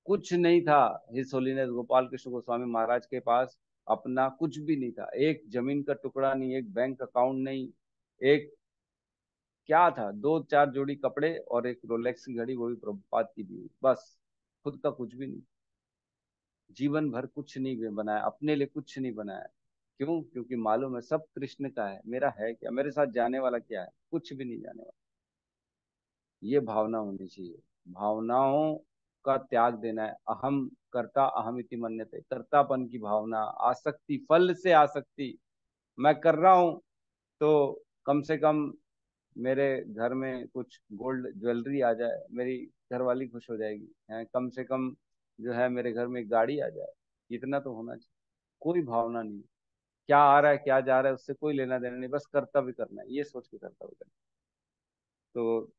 Speaker 1: कुछ नहीं था हिज होलीनेस गोपाल कृष्ण गोस्वामी महाराज के पास, अपना कुछ भी नहीं था, एक जमीन का टुकड़ा नहीं, एक बैंक अकाउंट नहीं, एक क्या था, दो चार जोड़ी कपड़े और एक रोलेक्स की घड़ी, वो भी प्रभुपाद की दी, बस। खुद का कुछ भी नहीं, जीवन भर कुछ नहीं बनाया, अपने लिए कुछ नहीं बनाया। क्यों? क्योंकि मालूम है सब कृष्ण का है, मेरा है क्या, मेरे साथ जाने वाला क्या है? कुछ भी नहीं जाने वाला। ये भावना होनी चाहिए, भावनाओं का त्याग देना है। अहम करता अहम इति मन्यते, कर्तापन की भावना, आसक्ति, फल से आसक्ति, मैं कर रहा हूं तो कम से कम मेरे घर में कुछ गोल्ड ज्वेलरी आ जाए, मेरी घरवाली खुश हो जाएगी, है कम से कम जो है मेरे घर में एक गाड़ी आ जाए, इतना तो होना चाहिए। कोई भावना नहीं, क्या आ रहा है क्या जा रहा है उससे कोई लेना देना नहीं, बस कर्तव्य करना है, ये सोच के कर्तव्य करना है। तो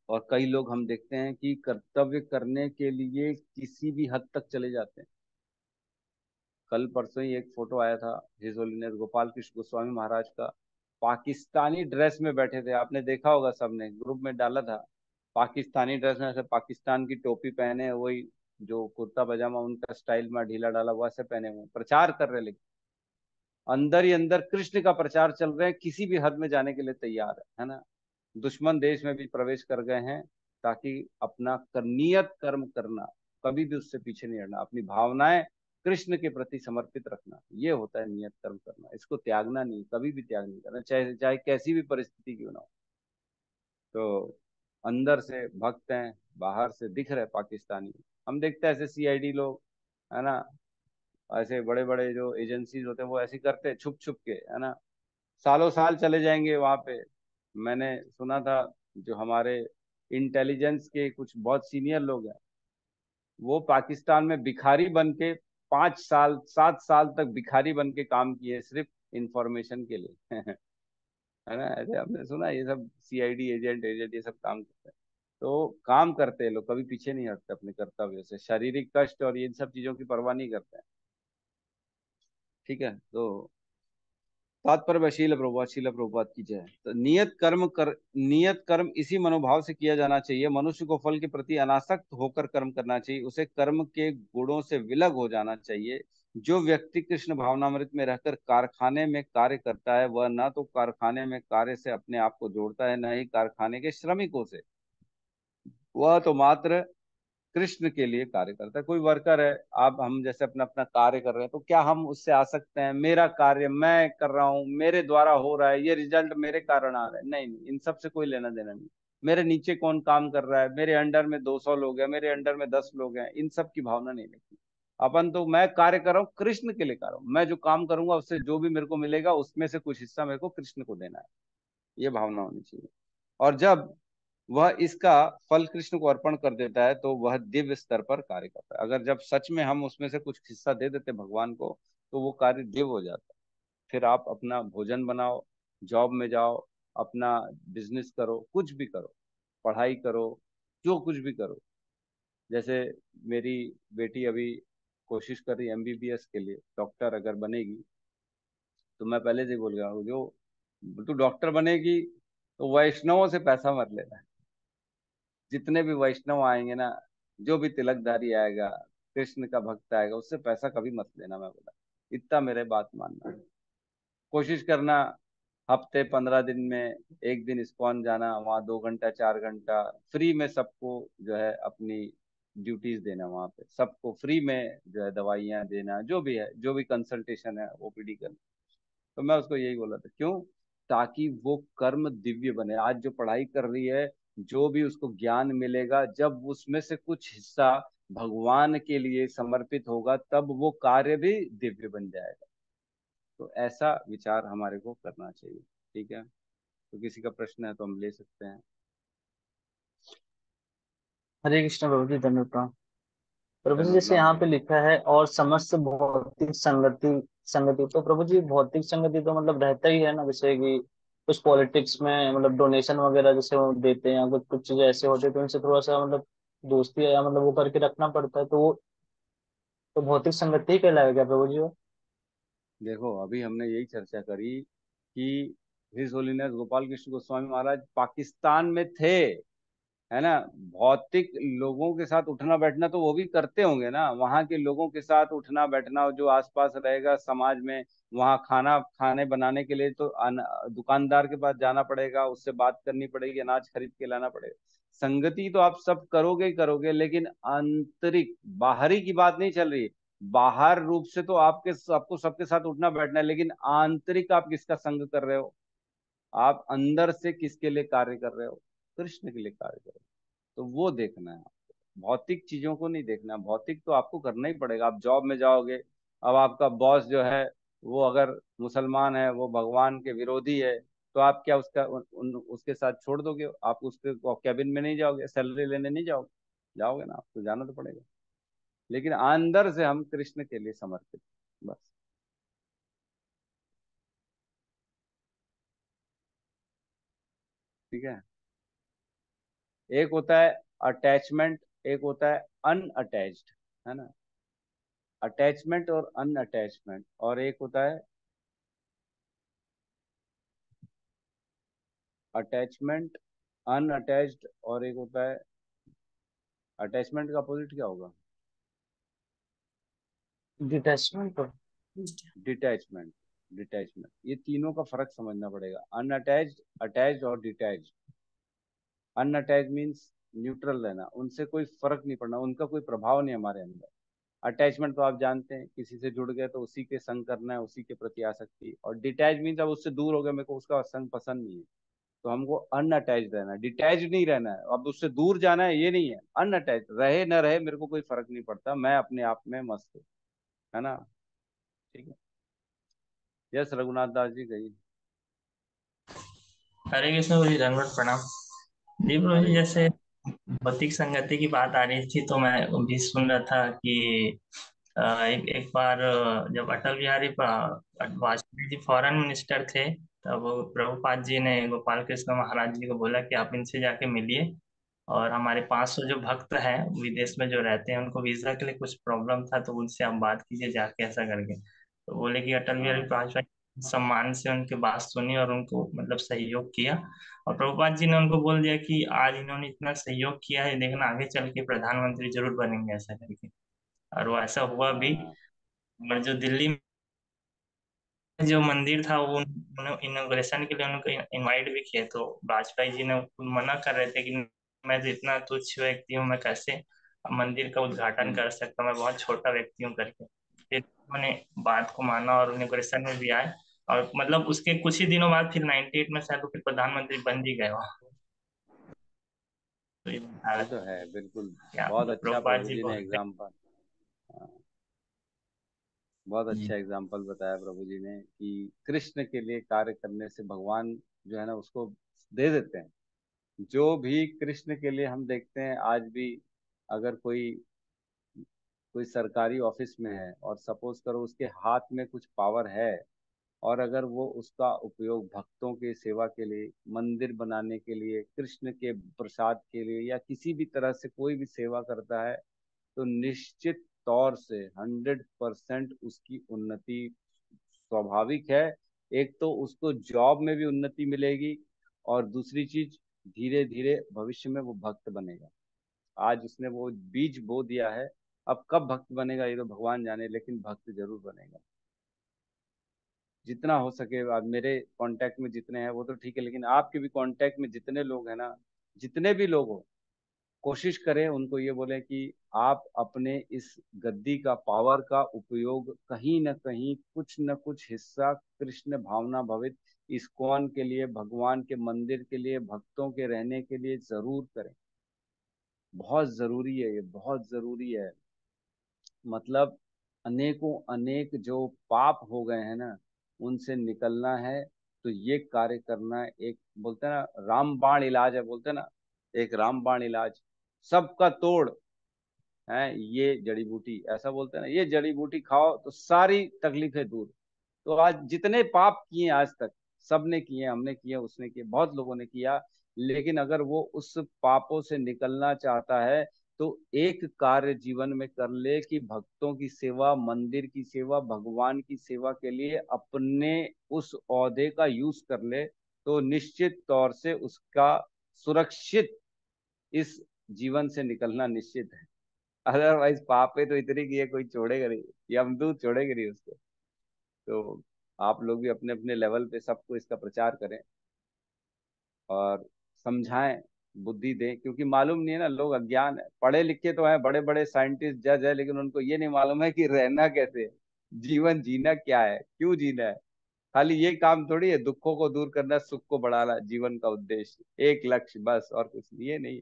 Speaker 1: और कई लोग हम देखते हैं कि कर्तव्य करने के लिए किसी भी हद तक चले जाते हैं। कल परसों ही एक फोटो आया था हिज होलीनेस गोपाल कृष्ण गोस्वामी महाराज का, पाकिस्तानी ड्रेस में बैठे थे, आपने देखा होगा, सबने ग्रुप में डाला था। पाकिस्तानी ड्रेस में, ऐसे पाकिस्तान की टोपी पहने, वही जो कुर्ता पजामा उनका स्टाइल में ढीला डाला वैसे पहने हुए प्रचार कर रहे, लेकिन अंदर ही अंदर कृष्ण का प्रचार चल रहे हैं, किसी भी हद में जाने के लिए तैयार है ना। दुश्मन देश में भी प्रवेश कर गए हैं, ताकि अपना नियत कर्म करना, कभी भी उससे पीछे नहीं हटना, अपनी भावनाएं कृष्ण के प्रति समर्पित रखना, ये होता है नियत कर्म करना। इसको त्यागना नहीं, कभी भी त्याग नहीं करना, चाहे चाहे कैसी भी परिस्थिति क्यों ना हो। तो अंदर से भक्त हैं, बाहर से दिख रहे पाकिस्तानी। हम देखते हैं ऐसे सीआईडी लोग, है ना, ऐसे बड़े बड़े जो एजेंसीज होते हैं वो ऐसे करते हैं छुप छुप के, है ना, सालों साल चले जाएंगे वहां पे। मैंने सुना था जो हमारे इंटेलिजेंस के कुछ बहुत सीनियर लोग हैं, वो पाकिस्तान में भिखारी बन के 5 साल 7 साल तक भिखारी बन के काम किए सिर्फ इंफॉर्मेशन के लिए है ना, ऐसे आपने सुना ये सब सीआईडी एजेंट एजेंट ये सब काम करते हैं। तो काम करते हैं लोग, कभी पीछे नहीं हटते अपने कर्तव्य से, शारीरिक कष्ट और इन सब चीजों की परवाह नहीं करते हैं। ठीक है, तो तात्पर्य शील प्रभुपाद की जय। तो नियत कर्म इसी मनोभाव से किया जाना चाहिए। मनुष्य को फल के प्रति अनासक्त होकर कर्म करना चाहिए, उसे कर्म के गुणों से विलग हो जाना चाहिए। जो व्यक्ति कृष्ण भावनामृत में रहकर कारखाने में कार्य करता है, वह न तो कारखाने में कार्य से अपने आप को जोड़ता है, न ही कारखाने के श्रमिकों से। वह तो मात्र कृष्ण के लिए कार्य करता है। कोई वर्कर है, आप हम जैसे अपना अपना कार्य कर रहे हैं, तो क्या हम उससे आ सकते हैं मेरा कार्य मैं कर रहा हूँ, मेरे द्वारा हो रहा है, ये रिजल्ट मेरे कारण आ रहा है? नहीं नहीं, इन सब से कोई लेना देना नहीं। मेरे नीचे कौन काम कर रहा है, मेरे अंडर में 200 लोग हैं, मेरे अंडर में 10 लोग हैं, इन सब की भावना नहीं लगती। अपन तो मैं कार्य कर रहा हूँ, कृष्ण के लिए कर रहा हूँ, मैं जो काम करूंगा उससे जो भी मेरे को मिलेगा उसमें से कुछ हिस्सा मेरे को कृष्ण को देना है, ये भावना होनी चाहिए। और जब वह इसका फल कृष्ण को अर्पण कर देता है तो वह दिव्य स्तर पर कार्य करता है। अगर जब सच में हम उसमें से कुछ हिस्सा दे देते भगवान को, तो वो कार्य दिव्य हो जाता है। फिर आप अपना भोजन बनाओ, जॉब में जाओ, अपना बिजनेस करो, कुछ भी करो, पढ़ाई करो, जो कुछ भी करो। जैसे मेरी बेटी अभी कोशिश कर रही है एमबीबीएस के लिए, डॉक्टर अगर बनेगी, तो मैं पहले से ही बोल गया हूँ, जो तू डॉक्टर बनेगी तो वैष्णवों से पैसा मत लेना। जितने भी वैष्णव आएंगे ना, जो भी तिलकधारी आएगा, कृष्ण का भक्त आएगा, उससे पैसा कभी मत लेना, मैं बोला। इतना मेरे बात मानना है। कोशिश करना हफ्ते 15 दिन में एक दिन इस्कॉन जाना, वहाँ 2 घंटा 4 घंटा फ्री में सबको जो है अपनी ड्यूटीज देना, वहाँ पे सबको फ्री में जो है दवाइयाँ देना, जो भी है, जो भी कंसल्टेशन है, ओपीडी करना। तो मैं उसको यही बोला था, क्यों? ताकि वो कर्म दिव्य बने। आज जो पढ़ाई कर रही है, जो भी उसको ज्ञान मिलेगा, जब उसमें से कुछ हिस्सा भगवान के लिए समर्पित होगा, तब वो कार्य भी दिव्य बन जाएगा। तो ऐसा विचार हमारे को करना चाहिए। ठीक है, तो किसी का प्रश्न है तो हम ले सकते हैं।
Speaker 3: हरे कृष्ण प्रभु जी, धन्यवाद प्रणाम। प्रभु जी
Speaker 1: धन्यवाद
Speaker 3: जैसे
Speaker 1: प्रणाम
Speaker 3: यहाँ
Speaker 1: जी।
Speaker 3: पे लिखा है और समस्त भौतिक संगति संगति, तो प्रभु जी भौतिक संगति तो मतलब रहता ही है ना, जैसे कि कुछ पॉलिटिक्स में मतलब डोनेशन वगैरह जैसे वो देते हैं या कुछ कुछ चीजें ऐसे होते हैं, तो उनसे थोड़ा सा मतलब दोस्ती या मतलब वो करके रखना पड़ता है, तो वो तो भौतिक संगति ही कहलाएगा क्या प्रभु जी वो?
Speaker 1: देखो, अभी हमने यही चर्चा करी कि हिज होलीनेस गोपाल कृष्ण गोस्वामी महाराज पाकिस्तान में थे, है ना। भौतिक लोगों के साथ उठना बैठना तो वो भी करते होंगे ना, वहां के लोगों के साथ उठना बैठना, जो आसपास रहेगा समाज में, वहां खाना खाने बनाने के लिए तो दुकानदार के पास जाना पड़ेगा, उससे बात करनी पड़ेगी, अनाज खरीद के लाना पड़ेगा। संगति तो आप सब करोगे ही करोगे, लेकिन आंतरिक बाहरी की बात नहीं चल रही। बाहर रूप से तो आपको सबके साथ उठना बैठना है, लेकिन आंतरिक आप किसका संग कर रहे हो? आप अंदर से किसके लिए कार्य कर रहे हो? कृष्ण के लिए कार्य कर रहे हो। तो वो देखना है आपको, भौतिक चीजों को नहीं देखना। भौतिक तो आपको करना ही पड़ेगा, आप जॉब में जाओगे, अब आपका बॉस जो है वो अगर मुसलमान है, वो भगवान के विरोधी है, तो आप क्या उसके साथ छोड़ दोगे? आप उसके कैबिन में नहीं जाओगे, सैलरी लेने नहीं जाओगे? जाओगे ना, आपको जाना तो पड़ेगा। लेकिन अंदर से हम कृष्ण के लिए समर्पित, बस। ठीक है, एक होता है अटैचमेंट, एक होता है अनअटैच्ड, है ना। अटैचमेंट और अनअटैचमेंट, और एक होता है अटैचमेंट अनअटैच्ड, और एक होता है अटैचमेंट का अपोजिट क्या होगा?
Speaker 3: डिटैचमेंट।
Speaker 1: डिटैचमेंट। डिटैचमेंट, ये तीनों का फर्क समझना पड़ेगा। अनअटैच्ड, अटैच्ड और डिटैच्ड। अनअटैच्ड मीन्स न्यूट्रल रहना, उनसे कोई फर्क नहीं पड़ना, उनका कोई प्रभाव नहीं हमारे अंदर। अटैचमेंट तो आप जानते हैं, किसी से जुड़ गए तो उसी के संग करना है, उसी के प्रति आसक्ति। और डिटैच मीन्स अब उससे दूर हो गया, मेरे को उसका संग पसंद नहीं है, तो हमको अनअटैच रहना है, डिटैच नहीं रहना है। अब उससे दूर जाना है ये नहीं है, अनअटैच रहे न रहे मेरे को कोई फर्क नहीं पड़ता, मैं अपने आप में मस्त हूँ, है ना। ठीक है, यस रघुनाथ दास जी कहिए।
Speaker 9: हरे कृष्ण गुरु जी, दंडवत प्रणाम। जी प्रभु जी,
Speaker 1: हरे
Speaker 9: जैसे
Speaker 1: कृष्णा।
Speaker 9: भौतिक संगति की बात आ रही थी, तो मैं भी सुन रहा था कि एक बार जब अटल बिहारी वाजपेयी जी फॉरेन मिनिस्टर थे, तब प्रभुपाद जी ने गोपाल कृष्ण महाराज जी को बोला कि आप इनसे जाके मिलिए, और हमारे 500 जो भक्त हैं विदेश में जो रहते हैं उनको वीजा के लिए कुछ प्रॉब्लम था, तो उनसे आप बात कीजिए जाके ऐसा करके। तो बोले कि अटल बिहारी
Speaker 1: हाँ
Speaker 9: वाजपेयी सम्मान से उनकी बात सुनी और उनको मतलब सहयोग किया। और प्रभुपाद जी ने उनको बोल दिया कि आज इन्होंने इतना सहयोग किया है, देखना आगे चल के प्रधानमंत्री जरूर बनेंगे ऐसा करके। और वो ऐसा हुआ भी।
Speaker 1: हाँ
Speaker 9: और जो दिल्ली में जो मंदिर था वो इनॉग्रेशन के लिए उनको इनवाइट भी किए, तो वाजपेयी जी ने मना कर रहे थे कि मैं तो इतना तुच्छ व्यक्ति हूँ, मैं कैसे मंदिर का उद्घाटन
Speaker 1: हम्म,
Speaker 9: कर सकता हूँ, मैं बहुत छोटा व्यक्ति हूँ करके। फिर उन्होंने बात को माना और इनॉग्रेशन में भी आए। और मतलब उसके कुछ ही दिनों बाद फिर 98 में शायद वो फिर प्रधानमंत्री बन भी गए वहाँ। तो ये
Speaker 1: ये
Speaker 9: बताया
Speaker 1: तो है बिल्कुल।
Speaker 9: क्या
Speaker 1: बहुत
Speaker 9: मतलब
Speaker 1: अच्छा
Speaker 9: प्रभुपाद
Speaker 1: प्रभु
Speaker 9: जी
Speaker 1: जी ने
Speaker 9: बहुत।
Speaker 1: एग्जाम्पल, बहुत अच्छा
Speaker 9: जी
Speaker 1: एग्जाम्पल बताया प्रभु जी ने कि कृष्ण के लिए कार्य करने से भगवान जो है ना उसको दे देते हैं। जो भी कृष्ण के लिए हम देखते हैं आज भी, अगर कोई कोई सरकारी ऑफिस में है और सपोज करो उसके हाथ में कुछ पावर है, और अगर वो उसका उपयोग भक्तों की सेवा के लिए, मंदिर बनाने के लिए, कृष्ण के प्रसाद के लिए, या किसी भी तरह से कोई भी सेवा करता है, तो निश्चित तौर से 100% उसकी उन्नति स्वाभाविक है। एक तो उसको जॉब में भी उन्नति मिलेगी, और दूसरी चीज, धीरे धीरे भविष्य में वो भक्त बनेगा। आज उसने वो बीज बो दिया है, अब कब भक्त बनेगा ये तो भगवान जाने, लेकिन भक्त जरूर बनेगा। जितना हो सके, आज मेरे कांटेक्ट में जितने हैं वो तो ठीक है, लेकिन आपके भी कांटेक्ट में जितने लोग हैं ना, जितने भी लोग हो, कोशिश करें उनको ये बोले कि आप अपने इस गद्दी का, पावर का उपयोग कहीं ना कहीं कुछ न कुछ हिस्सा कृष्ण भावना भवित इस्कॉन के लिए, भगवान के मंदिर के लिए, भक्तों के रहने के लिए जरूर करें। बहुत जरूरी है, ये बहुत जरूरी है। मतलब अनेकों अनेक जो पाप हो गए हैं ना, उनसे निकलना है, तो ये कार्य करना, एक बोलते हैं ना रामबाण इलाज है, बोलते हैं ना, एक रामबाण इलाज सबका तोड़ है ये जड़ी बूटी, ऐसा बोलते हैं ना, ये जड़ी बूटी खाओ तो सारी तकलीफें दूर। तो आज जितने पाप किए आज तक, सबने किए, हमने किए, उसने किए, बहुत लोगों ने किया, लेकिन अगर वो उस पापों से निकलना चाहता है, तो एक कार्य जीवन में कर ले कि भक्तों की सेवा, मंदिर की सेवा, भगवान की सेवा के लिए अपने उस औहदे का यूज कर ले, तो निश्चित तौर से उसका सुरक्षित इस जीवन से निकलना निश्चित है। अदरवाइज पापे तो इतनी की है, कोई छोड़ेगा नहीं, यमदूत छोड़ेगा नहीं उसको। तो आप लोग भी अपने अपने लेवल पे सबको इसका प्रचार करें और समझाएं, बुद्धि दें, क्योंकि मालूम नहीं है ना, लोग अज्ञान है, पढ़े लिखे तो हैं, बड़े बड़े साइंटिस्ट जज है, लेकिन उनको ये नहीं मालूम है कि रहना कैसे है, जीवन जीना क्या है, क्यों जीना है। खाली ये काम थोड़ी है दुखों को दूर करना, सुख को बढ़ाना जीवन का उद्देश्य, एक लक्ष्य बस, और कुछ नहीं, ये नहीं।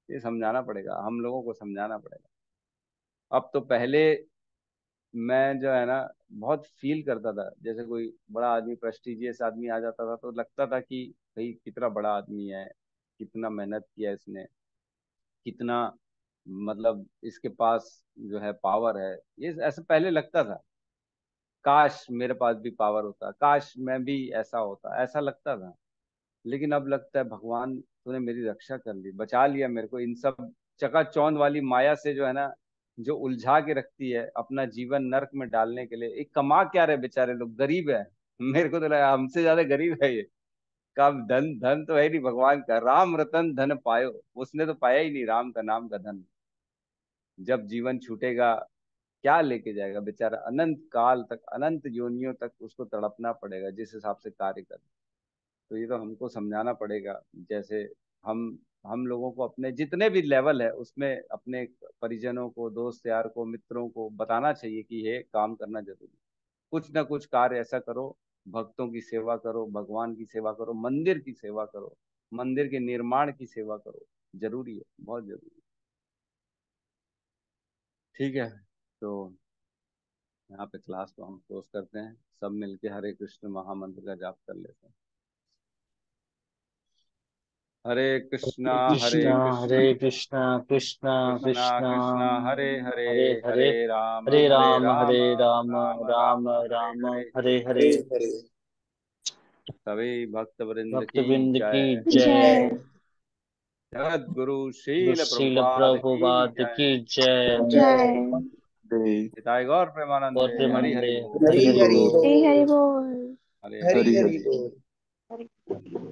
Speaker 1: ये समझाना पड़ेगा, हम लोगों को समझाना पड़ेगा। अब तो पहले मैं जो है ना बहुत फील करता था, जैसे कोई बड़ा आदमी, प्रेस्टिजियस आदमी आ जाता था, तो लगता था कि भाई कितना बड़ा आदमी है, कितना मेहनत किया इसने, कितना मतलब इसके पास जो है पावर है, ये ऐसा पहले लगता था। काश मेरे पास भी पावर होता, काश मैं भी ऐसा होता, ऐसा लगता था। लेकिन अब लगता है भगवान तूने मेरी रक्षा कर ली, बचा लिया मेरे को इन सब चकाचौंध वाली माया से, जो है ना, जो उलझा के रखती है अपना जीवन नरक में डालने के लिए। एक कमा क्या रहे बेचारे लोग, गरीब है। मेरे को तो लगा हमसे ज्यादा गरीब है ये। काम धन, धन तो है नहीं भगवान का, राम रतन धन पायो, उसने तो पाया ही नहीं राम का नाम का धन। जब जीवन छूटेगा, क्या लेके जाएगा बेचारा, अनंत काल तक, अनंत योनियों तक उसको तड़पना पड़ेगा जिस हिसाब से कार्य कर। तो ये तो हमको समझाना पड़ेगा। जैसे हम हम लोगों को अपने जितने भी लेवल है उसमें अपने परिजनों को, दोस्त यार को, मित्रों को बताना चाहिए कि ये काम करना जरूरी है। कुछ ना कुछ कार्य ऐसा करो, भक्तों की सेवा करो, भगवान की सेवा करो, मंदिर की सेवा करो, मंदिर के निर्माण की सेवा करो, जरूरी है, बहुत जरूरी है। ठीक है, तो यहाँ पे क्लास को हम क्लोज करते हैं, सब मिलके हरे कृष्ण महामंत्र का जाप कर लेते हैं। हरे कृष्णा हरे
Speaker 3: कृष्णा
Speaker 1: कृष्णा
Speaker 3: हरे कृष्णा कृष्णा
Speaker 1: कृष्णा
Speaker 3: कृष्णा
Speaker 1: कृष्णा हरे हरे
Speaker 3: हरे हरे
Speaker 1: हरे राम
Speaker 3: हरे
Speaker 1: हरे
Speaker 3: राम
Speaker 1: राम
Speaker 3: हरे राम
Speaker 1: राम
Speaker 3: राम
Speaker 1: राम हरे
Speaker 3: राम
Speaker 1: हरे
Speaker 3: हरे
Speaker 6: हरे
Speaker 3: हरे।
Speaker 6: हरे।
Speaker 1: सभी भक्त वृंद
Speaker 3: भक्त
Speaker 1: की
Speaker 3: बिंद की
Speaker 1: जय।
Speaker 3: जय।
Speaker 1: जगत गुरु
Speaker 3: गुरु
Speaker 1: शील
Speaker 3: श्रील
Speaker 1: प्रभुपाद की
Speaker 3: प्रभुपाद की
Speaker 1: जय।
Speaker 3: जय।
Speaker 6: जय।
Speaker 1: हिताय गौर प्रेमानंदे
Speaker 3: और
Speaker 1: हरि हरि
Speaker 3: प्रेमानंदे
Speaker 1: बोल।
Speaker 3: हरि
Speaker 6: हरि
Speaker 3: हरि
Speaker 6: हरि
Speaker 3: बोल।
Speaker 6: बोल।
Speaker 1: हरे
Speaker 6: हरि
Speaker 1: हरि
Speaker 6: हरि
Speaker 1: बोल।
Speaker 6: बोल।